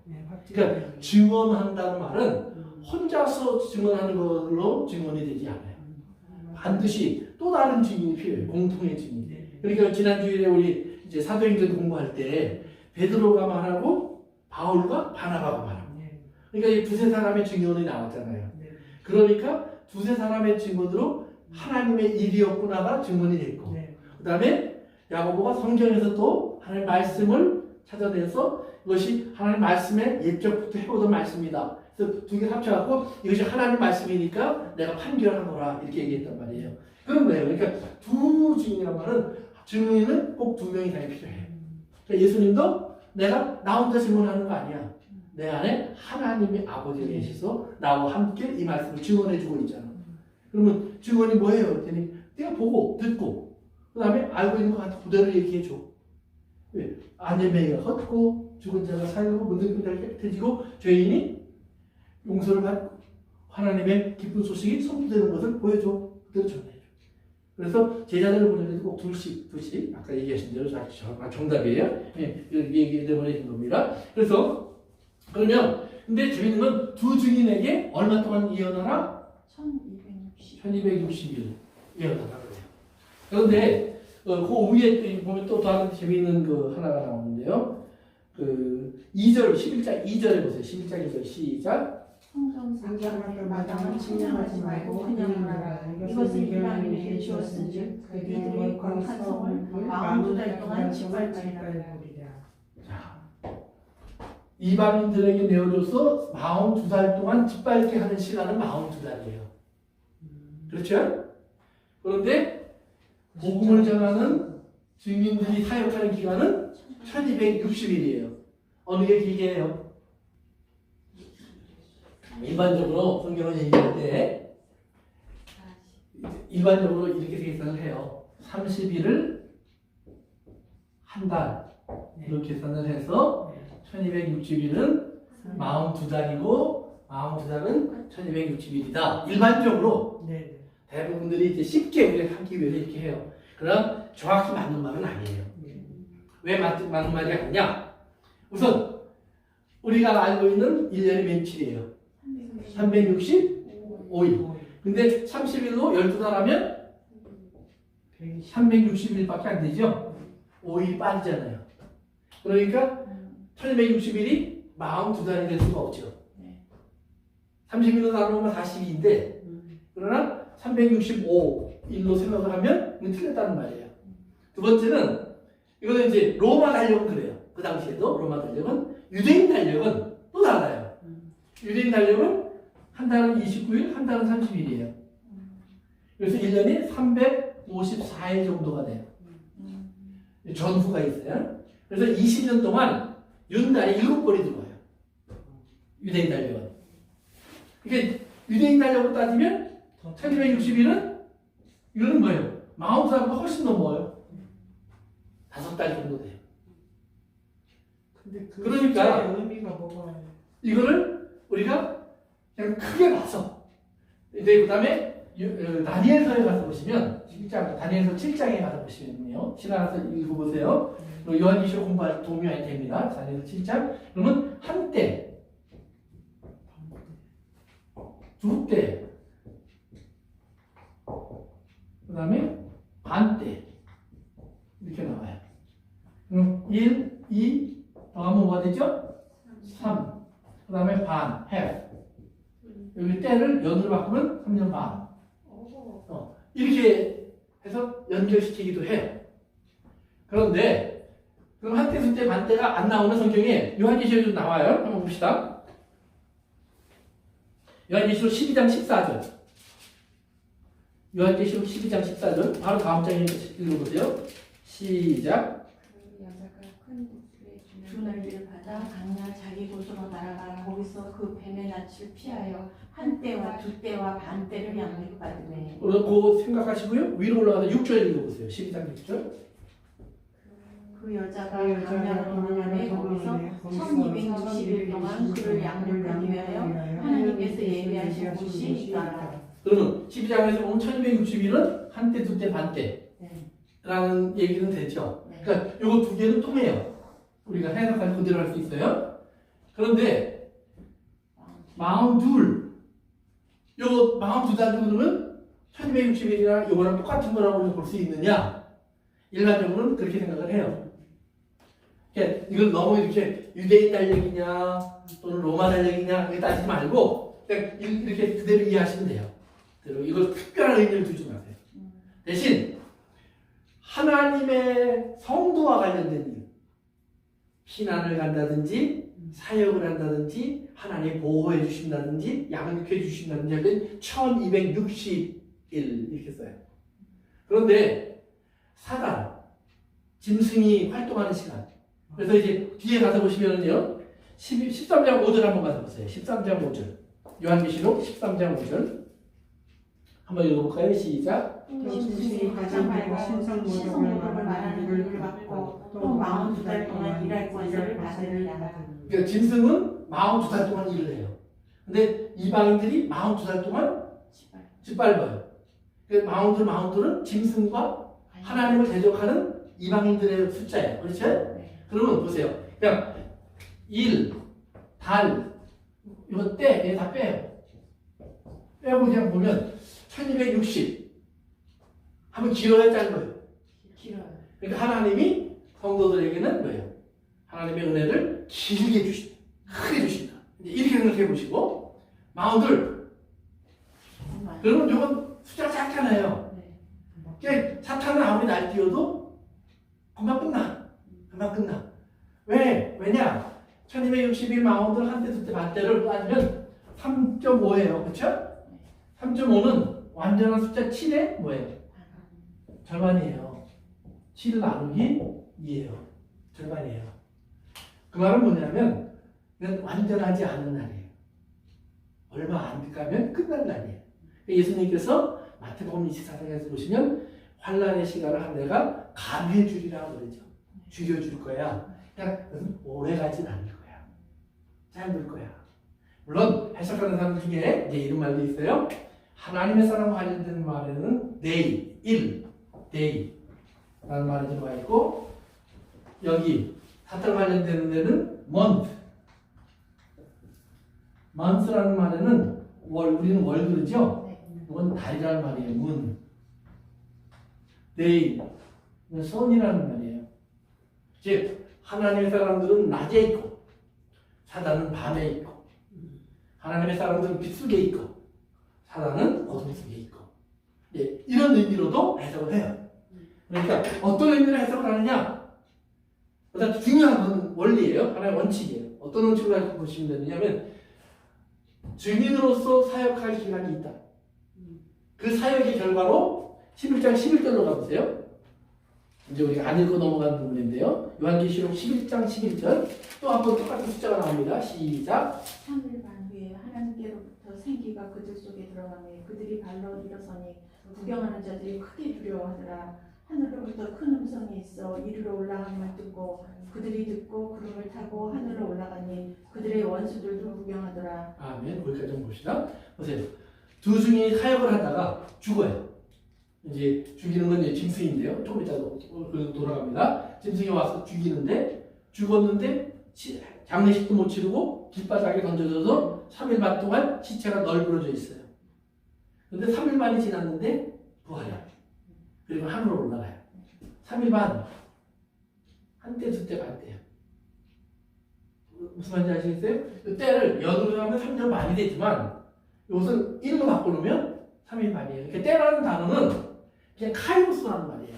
그러니까 증언한다는 말은 혼자서 증언하는 걸로 증언이 되지 않아요. 반드시 또 다른 증인이 필요해요. 공통의 증인. 그러니까 지난주일에 우리 이제 사도행전 공부할 때 베드로가 말하고 바울과 바나바가 말하고 그러니까 이 두세 사람의 증언이 나왔잖아요. 그러니까 두세 사람의 증언으로 하나님의 일이었구나가 증언이 됐고 그 다음에 야고보가 성경에서 또 하나님의 말씀을 찾아내서 이것이 하나님의 말씀의 옛적부터 해오던 말씀이다. 그래서 두 개 합쳐갖고 이것이 하나님의 말씀이니까 내가 판결하노라 이렇게 얘기했단 말이에요. 그런 거예요. 그러니까 두 증인이란 말은 증인은 꼭 두 명이 다 필요해요. 그러니까 예수님도 내가 나 혼자 증언하는 거 아니야. 내 안에 하나님의 아버지가 계셔서 나와 함께 이 말씀을 증언해주고 있잖아. 그러면 증언이 뭐예요? 그랬더니 내가 보고 듣고 그 다음에 알고 있는 것 그대로 얘기해줘. 왜? 안전뱅이가 헛고 죽은 자가 살고 묻은 자가 깨끗해지고 죄인이 용서를 받고 하나님의 기쁜 소식이 선포되는 것을 보여줘. 그대로 전해줘. 그래서 제자들을 보낼 때도 꼭 둘씩 아까 얘기하신 대로 정답이에요. 얘기 내보내신 겁니다. 그래서 그러면 근데 재밌는 건 두 증인에게 얼마 동안 예언하라? 1260일 예언하라 그래요. 그런데 그 위에 보면 또 다른 재미있는 그 하나가 나오는데요. 그 2절 11장 2절에 보세요. 11장 2절 시작. 성경상자를 마땅한 측량하지 말고 그냥 하라. 이것은 이방인에게 주었은즉 그들이 거룩한 성을 42달 동안 짓밟으리라. 자, 이방인들에게 내어줘서 42달 동안 짓밟게 하는 시간은 42달이에요. 그렇죠? 그런데 복음을 전하는 증인들이 사역하는 기간은 1260일이에요. 어느 게 길게 해요? 일반적으로 성경을 얘기할 때 일반적으로 이렇게 계산을 해요. 30일을 한 달로 계산을 해서 1260일은 42달이고 42달은 1260일이다. 일반적으로 네. 대부분들이 이제 쉽게 우리가 하기 위해서 이렇게 해요. 그러나 정확히 맞는 말은 아니에요. 왜 맞는 말이 아니냐? 우선 우리가 알고 있는 1년이 며칠이에요? 365일. 근데 30일로 12달 하면 360일밖에 안 되죠? 5일이 빠지잖아요. 그러니까 1260일이 42달이 될 수가 없죠. 30일로 나누면 42인데 그러나 365일로 생각을 하면 틀렸다는 말이에요. 두 번째는 이거는 이제 로마 달력은 그래요. 그 당시에도 로마 달력은 유대인 달력은 또 달라요. 유대인 달력은 한 달은 29일, 한 달은 30일이에요. 그래서 1년이 354일 정도가 돼요. 전후가 있어요. 그래서 20년 동안 윤달이 7번이 들어와요. 유대인 달력은. 그러니까 유대인 달력으로 따지면 1260일은 이거는 뭐예요? 42살보다 훨씬 넘어요. 5달 정도 돼요. 근데 그 그러니까 숫자의 의미가 뭐가 이거를 우리가 그냥 크게 봐서 이제 그 다음에 다니엘서에 가서 보시면 7장, 다니엘서 7장에 가서 보시면요. 지나가서 읽어보세요. 요한계시록 공부할 도움이 많이 됩니다. 다니엘서 7장. 그러면 한때, 두때, 그 다음에 반때 이렇게 나와요. 그럼 1, 2 더하면 뭐가 되죠? 3. 그 다음에 반, half. 여기 때를 연으로 바꾸면 3년 반. 이렇게 해서 연결시키기도 해요. 그런데 그럼 한때, 두때, 반때가 안 나오는 성경에 요한계시록에도 나와요. 한번 봅시다. 요한계시록 12장 14절. 요한계시록 12장 14절. 바로 다음 장에 읽어보세요. 시작. 주날을 받아 강야 자기 곳으로 날아가 거기서 그 뱀의 낯을 피하여 한때와 두때와 반때를 양육받으매. 그거 생각하시고요. 위로 올라가서 6절 읽어보세요. 12장 6절. 그 여자가 강야로 도망하매 거기서 1260일 동안 그를 양육하기 위하여 하나님께서 예비하신 곳이 있더라. 그러면 12장에서 보면 1260일은 한때, 두때, 반때라는 얘기는 되죠. 그러니까 요거 두 개는 통해요. 우리가 해석할 그대로 할 수 있어요. 그런데 42, 요거 42달 정도면 1260일이나 요거랑 똑같은 거라고 볼 수 있느냐? 일반적으로는 그렇게 생각을 해요. 그러니까 이걸 너무 이렇게 유대인 달력이냐 또는 로마 달력이냐 이렇게 따지지 말고 그냥 이렇게 그대로 이해하시면 돼요. 그대로 이걸 특별한 의미를 두지 마세요. 대신 하나님의 성도와 관련된 일, 피난을 간다든지 사역을 한다든지 하나님 보호해 주신다든지 양육해 주신다든지 할 때 1260일 이렇게 써요. 그런데 사단, 짐승이 활동하는 시간. 그래서 이제 뒤에 가서 보시면은요. 13장 5절 한번 가서 보세요. 13장 5절. 요한계시록 13장 5절. 한번 읽어볼까요? 시작. 짐승이 가장 크고 신성 모독을 말하는 이를 받고 또 42달 동안 일할 권세를 받으리라. 그러니까 짐승은 42달 동안 일을 해요. 근데 이방인들이 42달 동안 짓밟아요. 그러니까 42는 짐승과 하나님을 대적하는 이방인들의 숫자예요. 그렇죠? 그러면 보세요. 그냥 일, 달, 이거 때, 얘 다 빼요. 빼고 그냥 보면 1260 하면 길어야 짧아요. 길어요. 그러니까 하나님이 성도들에게는 뭐예요? 하나님의 은혜를 길게 주신다. 크게 주신다. 이렇게 생각해 보시고 42 그러면 이건 숫자가 작잖아요. 그러니까 사탄은 아무리 날뛰어도 금방 끝나. 왜? 왜냐? 1261마운드를 한 대, 두 대, 반대를 따지면 3.5예요. 그렇죠? 3.5는 완전한 숫자 7의 뭐예요? 절반이에요. 7 나누기 2예요. 절반이에요. 그 말은 뭐냐면 이건 완전하지 않은 날이에요. 얼마 안 가면 끝난 날이에요. 예수님께서 마태복음 24장에서 보시면 환난의 시간을 한 내가 감해 주리라고 그러죠. 줄여줄 거야. 그러니까 오래 가진 않을 거야. 짧을 거야. 물론 해석하는 사람 중에 이제 이런 말도 있어요. 하나님의 사람과 관련된 말에는 day, 일, day 라는 말이 들어가 있고, 여기 사탄과 관련되는 데는 month, month라는 말에는 우리는 월 그러죠? 이건 달이라는 말이에요. moon. day, sun이라는 말이에요. 즉 하나님의 사람들은 낮에 있고 사단은 밤에 있고, 하나님의 사람들은 빛 속에 있고 사단은 어둠 속에 있고, 예, 이런 의미로도 해석을 해요. 그러니까 어떤 의미로 해석을 하느냐, 가장 중요한 건 원리예요. 하나의 원칙이에요. 어떤 원칙으로 보시면 되냐면 증인으로서 사역할 기간이 있다. 그 사역의 결과로 11장 11절로 가보세요. 이제 우리가 안 읽고 넘어가는 부분인데요. 요한계시록 11장 11절 또 한 번 똑같은 숫자가 나옵니다. 시작. 3일 반 후에 하나님께로부터 생기가 그들 속에 들어가매 그들이 발로 일어서니 구경하는 자들이 크게 두려워하더라. 하늘로부터 큰 음성이 있어 이리로 올라감을 듣고 그들이 듣고 구름을 타고 하늘로 올라가니 그들의 원수들도 구경하더라. 아멘. 거기까지 좀 봅시다. 보세요. 두 증인이 사역을 하다가 죽어요. 이제 죽이는 건 이제 짐승인데요. 조금 이따 돌아갑니다. 짐승이 와서 죽이는데, 죽었는데 장례식도 못 치르고 길바닥에 던져져서 3일 반 동안 시체가 널브러져 있어요. 그런데 3일 반이 지났는데 부활해요. 그리고 하늘로 올라가요. 3일 반, 한때, 두때, 반때요. 무슨 말인지 아시겠어요? 그 때를 연으로 하면 3년 반이 되지만 이것은 1로 바꿔놓으면 3일 반이에요. 그러니까 때라는 단어는 그냥 카이로스라는 말이에요.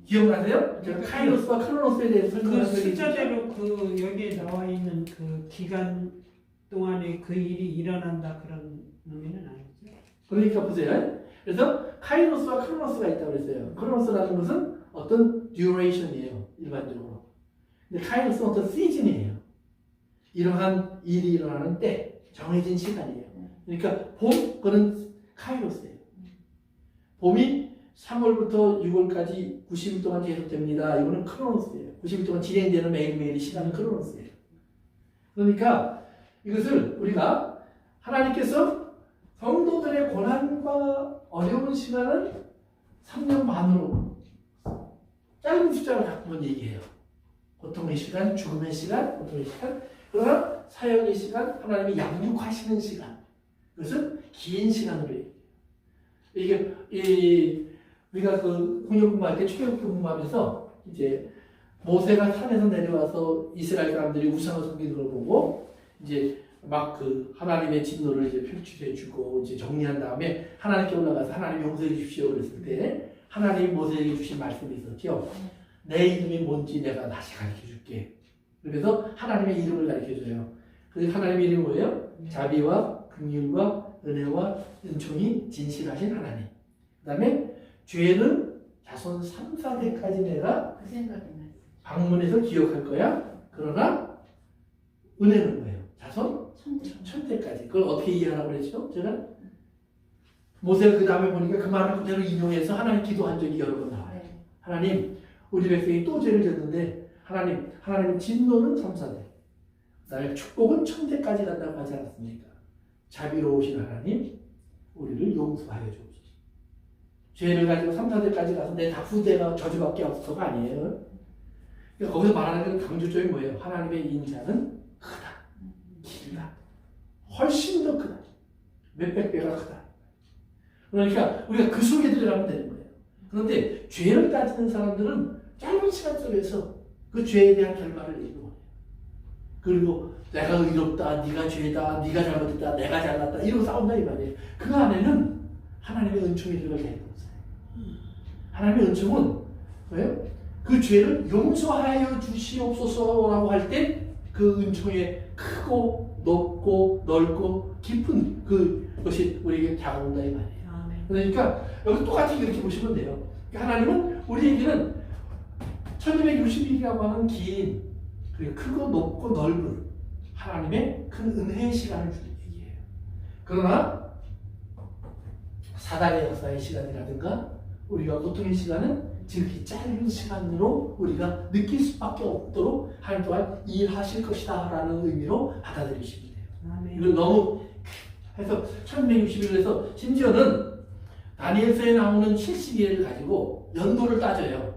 기억나세요? 제가 카이로스와 크로노스에 대해서 그 설명한 적이 숫자대로 그 여기에 나와 있는 그 기간 동안에 그 일이 일어난다 그런 의미는 아니죠. 그러니까 보세요. 그래서 카이로스와 크로노스가 있다고 그랬어요. 크로노스라는 것은 어떤 듀레이션이에요. 일반적으로. 근데 카이로스는 어떤 시즌이에요. 이러한 일이 일어나는 때, 정해진 시간이에요. 그러니까 봄, 그건 카이로스예요. 봄이 3월부터 6월까지 90일 동안 계속됩니다. 이거는 크로노스예요. 90일 동안 진행되는 매일매일의 시간은 크로노스예요. 그러니까 이것을 우리가 하나님께서 성도들의 고난과 어려운 시간을 3년 반으로 짧은 숫자를 갖고만 얘기해요. 고통의 시간, 죽음의 시간, 고통의 시간, 그러나 사역의 시간, 하나님이 양육하시는 시간, 그것은 긴 시간으로 얘기해요. 이게 우리가 그 훈련 공부할 때 출애굽기 공부하면서 이제 모세가 산에서 내려와서 이스라엘 사람들이 우상을 섬기는 걸 보고 이제 막 그 하나님의 진노를 이제 표출해주고 이제 정리한 다음에 하나님께 올라가서 하나님 용서해 주십시오 그랬을 때 하나님이 모세에게 주신 말씀이 있었죠. 내 이름이 뭔지 내가 다시 가르쳐 줄게. 그래서 하나님의 이름을 가르쳐 줘요. 그래서 하나님의 이름이 뭐예요? 자비와 긍휼과 은혜와 은총이 진실하신 하나님. 그 다음에 죄는 자손 3, 4대까지 내가 그 생각이 나요. 방문해서 기억할 거야. 그러나 은혜는 뭐예요? 자손 천대까지. 그걸 어떻게 이해하라고 그랬죠? 제가 모세가 그 다음에 보니까 그 말을 그대로 인용해서 하나님 기도한 적이 여러 번 나와요. 네. 하나님, 우리 백성이 또 죄를 졌는데 하나님 진노는 3, 4대, 나의 축복은 천대까지 간다고 하지 않았습니까? 자비로우신 하나님, 우리를 용서하여 주옵소서. 죄를 가지고 3, 4대까지 가서 내 후대가 저주밖에 없어서가 아니에요. 그러니까 거기서 말하는 건 강조점이 뭐예요? 하나님의 인자는 크다, 길다, 훨씬 더 크다, 몇백 배가 크다. 그러니까 우리가 그 속에 들어가면 되는 거예요. 그런데 죄를 따지는 사람들은 짧은 시간 속에서 그 죄에 대한 결말을 얘기하는 거예요. 그리고 내가 의롭다, 네가 죄다, 네가 잘못했다, 내가 잘났다 이러고 싸운다 이 말이에요. 그 안에는 하나님의 은총이 들어가게 되는 거예요. 하나님의 은총은 뭐예요? 그 죄를 용서하여 주시옵소서라고 할 때 그 그 은총의 크고 높고 넓고 깊은 그것이 우리에게 다가온다 이 말이에요. 그러니까 여기 똑같이 이렇게 보시면 돼요. 그러니까 하나님은 우리에게는 1260일이라고 하는 긴 그리고 크고 높고 넓은 하나님의 큰 은혜의 시간을 주는 얘기예요. 그러나 사단의 역사의 시간이라든가 우리가 고통의 시간은 지극히 짧은 시간으로 우리가 느낄 수밖에 없도록 하나님 또한 일하실 것이다 라는 의미로 받아들이시면 돼요. 이건 너무 해서 1160일에서 심지어는 다니엘서에 나오는 70일을 가지고 연도를 따져요.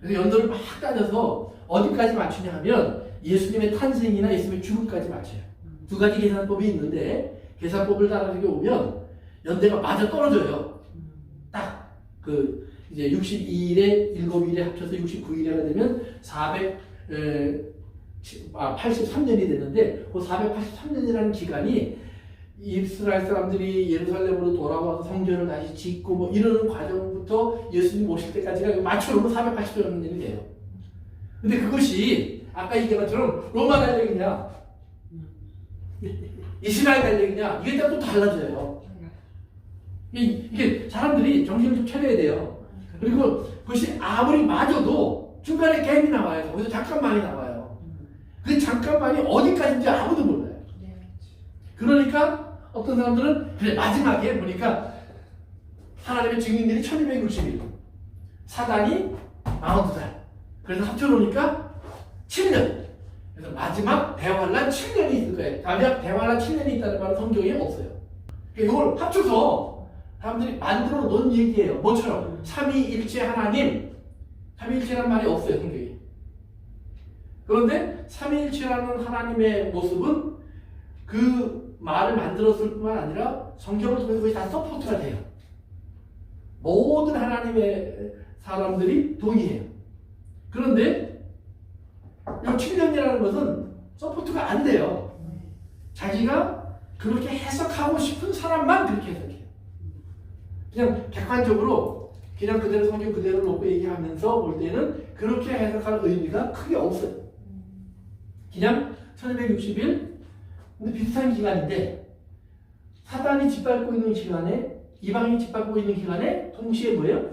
그래서 연도를 막 따져서 어디까지 맞추냐 하면 예수님의 탄생이나 예수님의 죽음까지 맞춰요. 두 가지 계산법이 있는데 계산법을 따라서 오면 연대가 맞아 떨어져요. 딱 이제 62일에 7일에 합쳐서 69일에가 되면 483년이 되는데 그 483년이라는 기간이 이스라엘 사람들이 예루살렘으로 돌아와서 성전을 다시 짓고 뭐 이러는 과정부터 예수님 오실 때까지가 맞춰놓으면 480년이 돼요. 근데 그것이 아까 얘기한 것처럼 로마 달력이냐 이스라엘 달력이냐 이게 또 달라져요. 이게 사람들이 정신을 좀 차려야 돼요. 그리고 그것이 아무리 맞아도 중간에 갭이 나와요. 거기서 잠깐만이 나와요. 그 잠깐만이 어디까지인지 아무도 몰라요. 그러니까 어떤 사람들은 그래 마지막에 보니까 하나님의 증인들이 1260일 사단이 42살 그래서 합쳐놓으니까 7년 그래서 마지막 대환란 7년이 있을 거예요. 만약 대환란 7년이 있다는 말은 성경에 없어요. 그러니까 이걸 합쳐서 사람들이 만들어 놓은 얘기예요. 뭐처럼 삼위일체 하나님 삼위일체라는 말이 없어요. 성경에. 그런데 삼위일체라는 하나님의 모습은 그 말을 만들었을 뿐만 아니라 성경을 통해서 거의 다 서포트가 돼요. 모든 하나님의 사람들이 동의해요. 그런데 이 7년이라는 것은 서포트가 안 돼요. 자기가 그렇게 해석하고 싶은 사람만 그렇게 해석해요. 그냥 객관적으로 그냥 그대로 성경 그대로 놓고 얘기하면서 볼 때는 그렇게 해석할 의미가 크게 없어요. 그냥 1260일 근데 비슷한 기간인데 사단이 짓밟고 있는 기간에 이방인이 짓밟고 있는 기간에 동시에 뭐예요?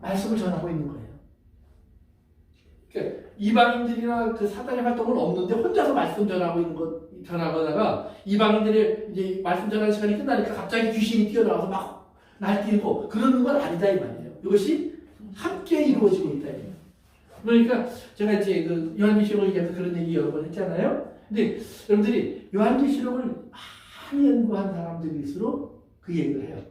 말씀을 전하고 있는 거예요. 그러니까 이방인들이나 그 사단의 활동은 없는데 혼자서 말씀 전하고 있는 것 전하다가 이방인들의 이제 말씀 전하는 시간이 끝나니까 갑자기 귀신이 뛰어나와서 막 날뛰고 그러는 건 아니다 이 말이에요. 이것이 함께 이루어지고 있다. 그러니까 제가 이제 그 요한계시록을 얘기해서 그런 얘기 여러 번 했잖아요. 근데 여러분들이 요한계시록을 많이 연구한 사람들일수록 그 얘기를 해요.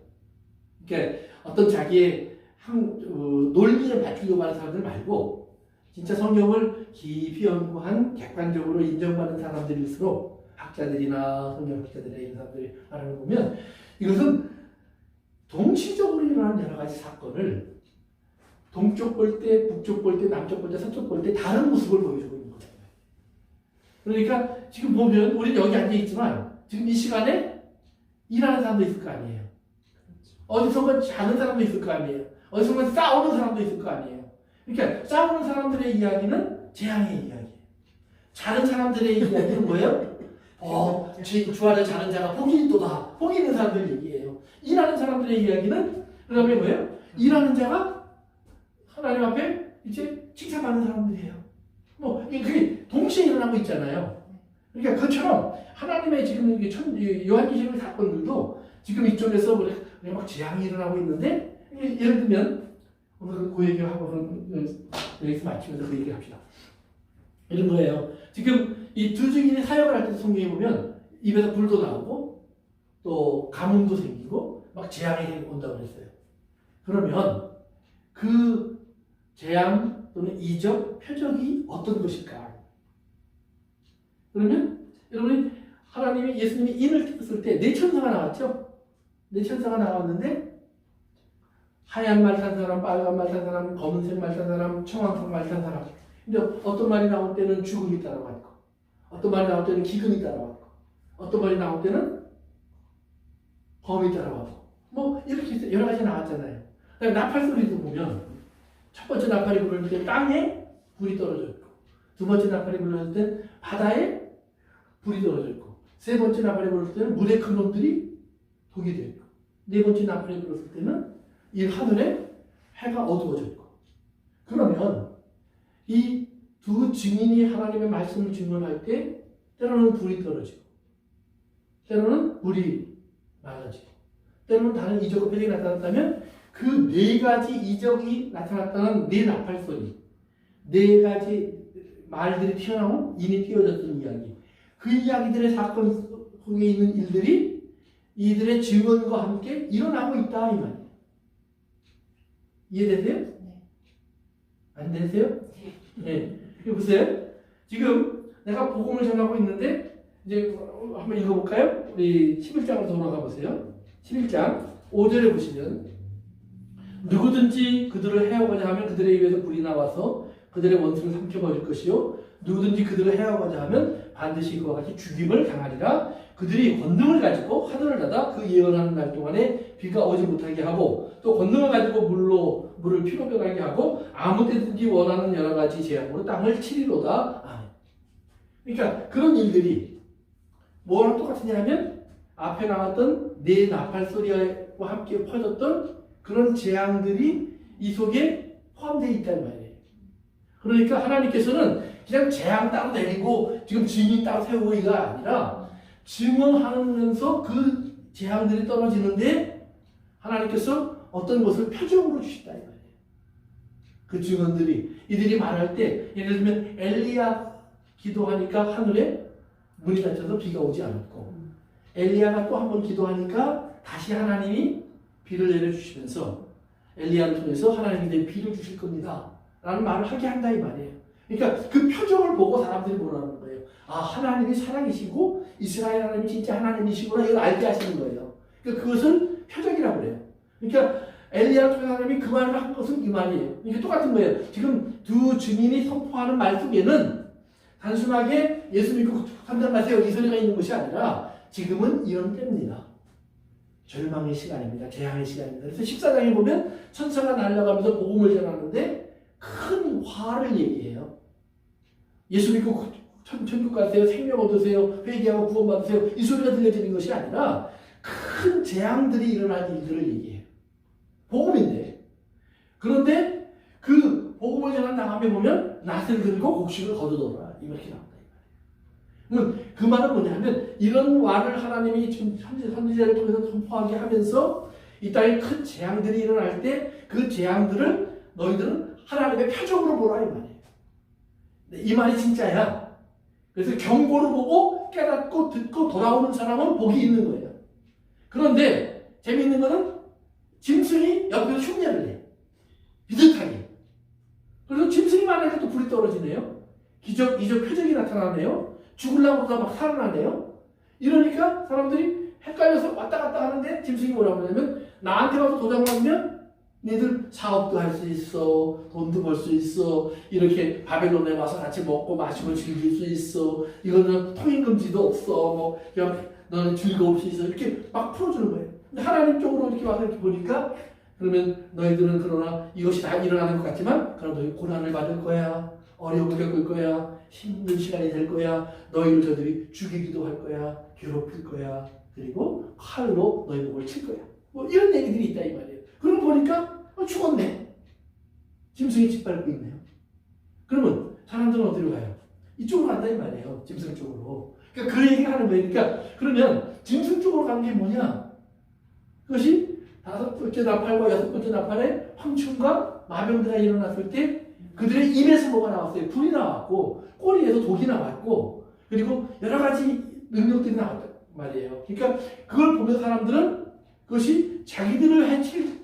그러니까 어떤 자기의 논리를 맞추려고 하는 사람들 말고 진짜 성경을 깊이 연구한 객관적으로 인정받는 사람들일수록 학자들이나 성경학자들이나 이런 사람들이 말하는 거 보면 이것은 동시적으로 일어나는 여러 가지 사건을 동쪽 볼 때, 북쪽 볼 때, 남쪽 볼 때, 서쪽 볼 때 다른 모습을 보여주고 있는 거예요. 그러니까 지금 보면 우리는 여기 앉아있지만 지금 이 시간에 일하는 사람도 있을 거 아니에요. 어디선가 자는 사람도 있을 거 아니에요. 어디선가 싸우는 사람도 있을 거 아니에요. 그러니까 싸우는 사람들의 이야기는 재앙의 이야기예요. 자는 사람들의 이야기는 뭐예요? 주안에 자는 자가 복이 있도다. 복이 있는 사람들 얘기예요. 일하는 사람들의 이야기는 그 다음에 뭐예요? 일하는 자가 하나님 앞에 이제 칭찬받는 사람들이에요. 뭐 그게 동시에 일어나고 있잖아요. 그러니까 그처럼 하나님의 지금 요한계시록 사건들도 지금 이쪽에서 막 재앙이 일어나고 있는데 예를 들면 오늘 그 얘기를 하고 여기서 마치면서 그 얘기 합시다. 이런 거예요. 지금 이 두 증인이 사역을 할 때도 성경에 보면 입에서 불도 나오고 또 가뭄도 생기고 막 재앙이 온다고 했어요. 그러면 그 재앙 또는 이적, 표적이 어떤 것일까? 그러면 여러분이 하나님이 예수님이 인을 띄었을 때 네 천사가 나왔죠? 네 천사가 나왔는데 하얀 말 탄 사람, 빨간 말 탄 사람, 검은색 말 탄 사람, 청황색 말 탄 사람. 근데 어떤 말이 나올 때는 죽음이 따라왔고 어떤 말이 나올 때는 기근이 따라왔고 어떤 말이 나올 때는 범이 따라왔고 뭐 이렇게 여러 가지 나왔잖아요. 그다음에 나팔 소리도 보면 첫 번째 나팔이 부르는데 땅에 불이 떨어져 있고 두 번째 나팔이 불렀을 때는 바다에 불이 떨어져 있고, 세 번째 나팔이 불렀을 때는 물의 큰 놈들이 독이 되어 있고, 네 번째 나팔이 불렀을 때는 이 하늘에 해가 어두워져 있고. 그러면 이 두 증인이 하나님의 말씀을 증언할 때 때로는 불이 떨어지고, 때로는 물이 맑아지고, 때로는 다른 이적의 표적이 나타났다면 그 네 가지 이적이 나타났다는 네 나팔 소리, 네 가지 말들이 튀어나온 인이 띄워졌던 이야기, 그 이야기들의 사건 속에 있는 일들이 이들의 증언과 함께 일어나고 있다 이 말이에요. 이해되세요? 네. 안 되세요? 네. 이거 보세요. 지금 내가 복음을 전하고 있는데 이제 한번 읽어볼까요? 우리 11장으로 돌아가 보세요. 11장 5절에 보시면 누구든지 그들을 해하고자 하면 그들의 입에서 불이 나와서 그들의 원수를 삼켜버릴 것이요 누구든지 그들을 해하고자 하면 반드시 그와 같이 죽임을 당하리라. 그들이 권능을 가지고 하늘을 닫아 그 예언하는 날 동안에 비가 오지 못하게 하고 또 권능을 가지고 물을 피로 변하게 하고 아무 때든지 원하는 여러 가지 재앙으로 땅을 치리로다. 아멘. 그러니까 그런 일들이 뭐랑 똑같으냐 하면 앞에 나왔던 네 나팔 소리와 함께 퍼졌던 그런 재앙들이 이 속에 포함되어 있다는 말이에요. 그러니까 하나님께서는 그냥 재앙 따로 내리고 지금 증인 따로 세우고 이가 아니라 증언하면서 그 재앙들이 떨어지는데 하나님께서 어떤 것을 표적으로 주신다 이 말이에요. 그 증언들이 이들이 말할 때 예를 들면 엘리야 기도하니까 하늘에 문이 닫혀서 비가 오지 않았고 엘리야가 또 한 번 기도하니까 다시 하나님이 비를 내려주시면서 엘리야를 통해서 하나님이 비를 주실 겁니다 라는 말을 하게 한다 이 말이에요. 그러니까 그 표정을 보고 사람들이 뭐라는 거예요. 아, 하나님이 사랑이시고 이스라엘 하나님이 진짜 하나님이시구나 이걸 알게 하시는 거예요. 그러니까 그것을 표적이라고 그래요. 그러니까 엘리야를 통해 하나님이 그 말을 한 것은 이 말이에요. 이게 똑같은 거예요. 지금 두 증인이 선포하는 말 속에는 단순하게 예수 믿고 판단하세요 이 소리가 있는 것이 아니라 지금은 이런 때입니다. 절망의 시간입니다. 재앙의 시간입니다. 그래서 14장에 보면 천사가 날아가면서 복음을 전하는데 큰 화를 얘기해요. 예수 믿고 천국 가세요. 생명 얻으세요. 회개하고 구원받으세요. 이 소리가 들려지는 것이 아니라 큰 재앙들이 일어날 일들을 얘기해요. 복음인데. 그런데 그 복음을 전한 다음에 보면 낫을 들고 곡식을 거두더라. 이렇게 나온다. 그 말은 뭐냐면 이런 말을 하나님이 지금 선지자를 통해서 선포하게 하면서 이 땅에 큰 재앙들이 일어날 때 그 재앙들을 너희들은 하나님의 표적으로 보라 이 말이에요. 이 말이 진짜야. 그래서 경고를 보고 깨닫고 듣고 돌아오는 사람은 복이 있는 거예요. 그런데 재미있는 거는 짐승이 옆에서 흉내를 내. 비슷하게. 그래서 짐승이 말하니까 또 불이 떨어지네요. 기적, 이적, 표적이 나타나네요. 죽으려고 그러다 막 살아나네요. 이러니까 사람들이 헷갈려서 왔다 갔다 하는데 짐승이 뭐라고 하냐면 나한테 와서 도장 맞으면 니들 사업도 할 수 있어. 돈도 벌 수 있어. 이렇게 바벨론에 와서 같이 먹고 마시고 즐길 수 있어. 이거는 통행금지도 없어. 뭐 그냥 너는 즐거울 수 있어. 이렇게 막 풀어주는 거예요. 근데 하나님 쪽으로 이렇게 와서 이렇게 보니까 그러면 너희들은 그러나 이것이 다 일어나는 것 같지만 그럼 너희 고난을 받을 거야. 어려움을 겪을 거야. 힘든 시간이 될 거야. 너희를 저들이 죽이기도 할 거야. 괴롭힐 거야. 그리고 칼로 너희 목을 칠 거야. 뭐 이런 얘기들이 있다 이 말이에요. 그럼 보니까 죽었네. 짐승이 짓밟고 있네요. 그러면 사람들은 어디로 가요? 이쪽으로 간다 이 말이에요. 짐승 쪽으로. 그러니까 그 얘기를 하는 거예요. 그러니까 그러면 짐승 쪽으로 가는 게 뭐냐? 그것이 다섯 번째 나팔과 여섯 번째 나팔에 황충과 마병대가 일어났을 때 그들의 입에서 뭐가 나왔어요? 불이 나왔고 꼬리에서 독이 나왔고 그리고 여러 가지 능력들이 나왔단 말이에요. 그러니까 그걸 보면 사람들은 그것이 자기들을 해칠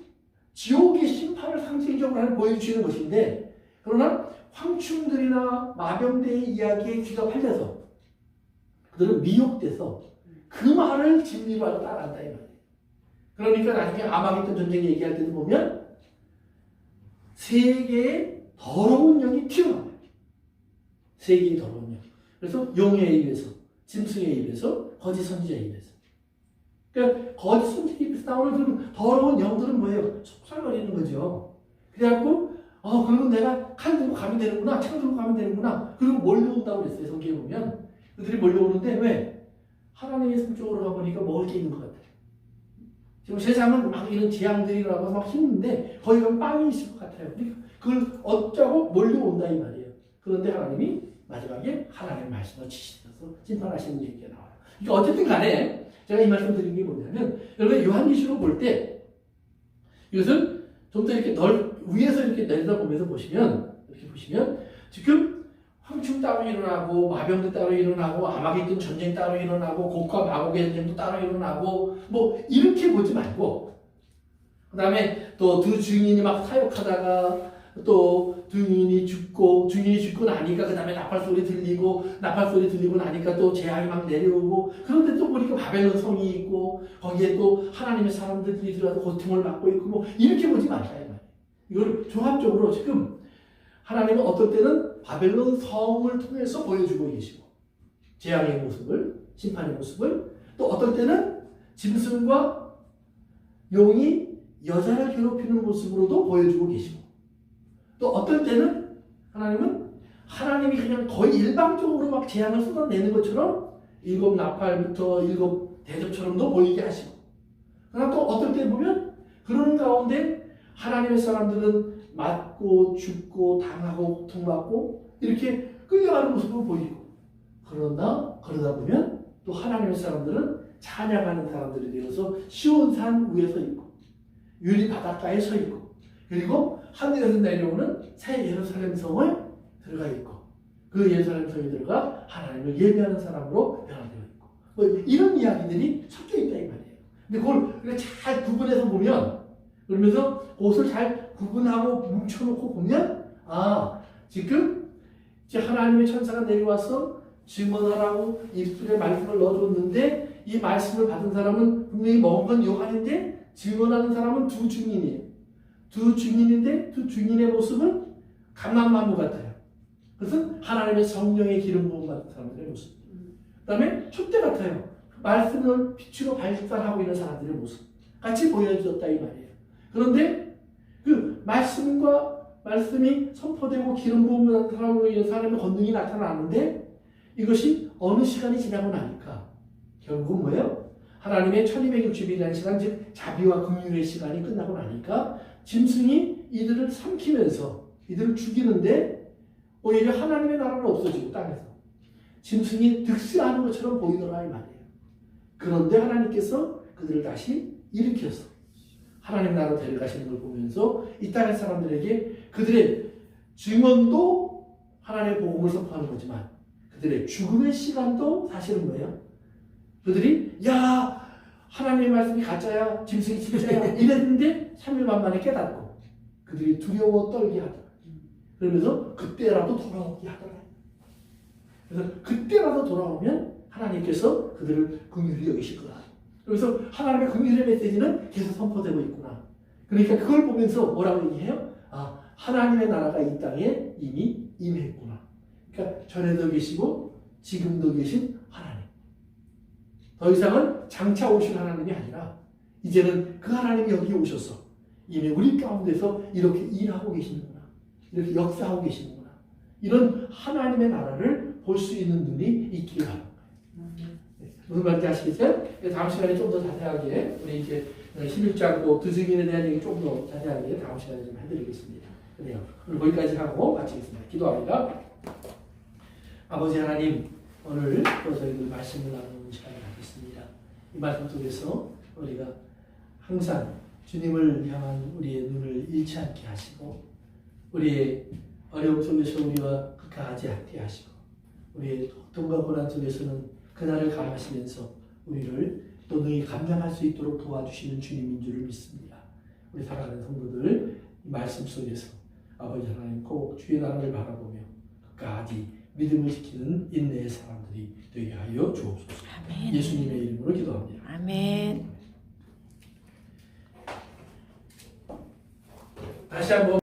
지옥의 심판을 상징적으로 보여주시는 것인데 그러나 황충들이나 마병대의 이야기에 귀가 팔려서 그들은 미혹돼서 그 말을 진리로 알고 따라한다 이 말이에요. 그러니까 나중에 아마겟돈 전쟁 얘기할 때도 보면 세계의 더러운 영이 튀어나와요. 세계의 더러운 영. 그래서 용의 입에서, 짐승의 입에서, 거짓 선지자의 입에서. 그러니까 거짓 선지자의 입에서 나오는 그런 더러운 영들은 뭐예요? 속살거리는 거죠. 그래갖고 그러면 내가 칼 들고 가면 되는구나, 창 들고 가면 되는구나. 그리고 몰려온다고 그랬어요. 성경에 보면 그들이 몰려오는데 왜? 하나님의 성 쪽으로 가보니까 먹을 게 있는 것 같아요. 지금 세상은 막 이런 재앙들이라고 막 힘든데 거기 가면 빵이 있을 것 같아요. 그러니까 그걸 얻자고 몰려온다 이 말이에요. 그런데 하나님이 마지막에 하나님의 말씀을 지시셔서 심판하시는 얘기가 나와요. 그러니까 어쨌든 간에 제가 이 말씀 드린 게 뭐냐면 여러분 요한계시록 볼 때 이것을 좀 더 이렇게 위에서 이렇게 내려다보면서 보시면 이렇게 보시면 지금 황충 따로 일어나고 마병도 따로 일어나고 아마겟돈 전쟁 따로 일어나고 곡과 마곡의 전쟁도 따로 일어나고 뭐 이렇게 보지 말고 그 다음에 또 두 증인이 막 사역하다가 또 증인이 죽고 나니까 그 다음에 나팔 소리 들리고 나니까 또 재앙이 막 내려오고 그런데 또 보니까 바벨론 성이 있고 거기에 또 하나님의 사람들이 들어가서 고통을 받고 있고 뭐 이렇게 보지 말자 이 말이에요. 이걸 종합적으로 지금 하나님은 어떨 때는 바벨론 성을 통해서 보여주고 계시고 재앙의 모습을 심판의 모습을 또 어떨 때는 짐승과 용이 여자를 괴롭히는 모습으로도 보여주고 계시고 또 어떨 때는 하나님이 그냥 거의 일방적으로 막 재앙을 쏟아내는 것처럼 일곱 나팔부터 일곱 대접처럼도 보이게 하시고 그러나 또 어떨 때 보면 그러는 가운데 하나님의 사람들은 맞고 죽고 당하고 고통받고 이렇게 끌려가는 모습을 보이고 그러다 보면 또 하나님의 사람들은 찬양하는 사람들이 되어서 시온산 위에 서 있고 유리 바닷가에 서 있고 그리고 하늘에서 내려오는 새 예루살렘 성을 들어가 있고 그 예루살렘 성에 들어가 하나님을 예배하는 사람으로 변화되어 있고 뭐 이런 이야기들이 섞여 있다 이 말이에요. 근데 그걸 잘 구분해서 보면 그러면서 그것을 잘 구분하고 뭉쳐놓고 보면 지금 이제 하나님의 천사가 내려와서 증언하라고 입술에 말씀을 넣어줬는데 이 말씀을 받은 사람은 분명히 먹은 건 요한인데 증언하는 사람은 두 증인이에요. 두 증인인데 두 증인의 모습은 감람나무 같아요. 그것은 하나님의 성령의 기름 부음 받은 사람들의 모습. 그 다음에 촛대 같아요. 말씀을 빛으로 발산하고 있는 사람들의 모습. 같이 보여줬다 이 말이에요. 그런데 그 말씀이 선포되고 기름 부음 받은 사람으로 인해 사람의 권능이 나타나는데 이것이 어느 시간이 지나고 나니까 결국은 뭐예요? 하나님의 1260일이라는 시간, 즉 자비와 긍휼의 시간이 끝나고 나니까 짐승이 이들을 삼키면서 이들을 죽이는데 오히려 하나님의 나라는 없어지고 땅에서 짐승이 득세하는 것처럼 보이더라 이 말이에요. 그런데 하나님께서 그들을 다시 일으켜서 하나님 나라로 데려가시는 걸 보면서 이 땅의 사람들에게 그들의 증언도 하나님의 복음을 선포하는 거지만 그들의 죽음의 시간도 사실은 뭐예요? 그들이 하나님의 말씀이 가짜야 짐승이 진짜야 이랬는데 3일 만에 깨닫고 그들이 두려워 떨게 하더라. 그러면서 그때라도 돌아오게 하더라. 그래서 그때라도 돌아오면 하나님께서 그들을 긍휼히 여기실 거다. 그래서 하나님의 긍휼의 메시지는 계속 선포되고 있구나. 그러니까 그걸 보면서 뭐라고 얘기해요? 하나님의 나라가 이 땅에 이미 임했구나. 그러니까 전에도 계시고 지금도 계신 하나님. 더 이상은 장차 오실 하나님이 아니라 이제는 그 하나님이 여기 오셔서 이미 우리 가운데서 이렇게 일하고 계시는구나. 이렇게 역사하고 계시는구나. 이런 하나님의 나라를 볼 수 있는 눈이 있기를 하는 거예요. 무슨 말인지 아시겠어요? 다음 시간에 좀 더 자세하게 우리 이제 11장 두 증인에 대한 얘기 좀 더 자세하게 다음 시간에 좀 해드리겠습니다. 그래요. 오늘 거기까지 하고 마치겠습니다. 기도합니다. 아버지 하나님, 오늘 또 저희들 말씀을 나누는 시간을 갖겠습니다. 이 말씀 속에서 우리가 항상 주님을 향한 우리의 눈을 잃지 않게 하시고 우리의 어려움 속에서 우리와 극하지 않게 하시고 우리의 고통과 고난 속에서는 그날을 감하시면서 우리를 또 능히 감당할 수 있도록 도와주시는 주님인 줄을 믿습니다. 우리 사랑하는 성도들 이 말씀 속에서 아버지 하나님 꼭 주의 나라를 바라보며 끝까지 믿음을 지키는 인내의 사람들이 되게 하여 주옵소서. 아멘. 예수님의 이름으로 기도합니다. 아멘. 다시 한번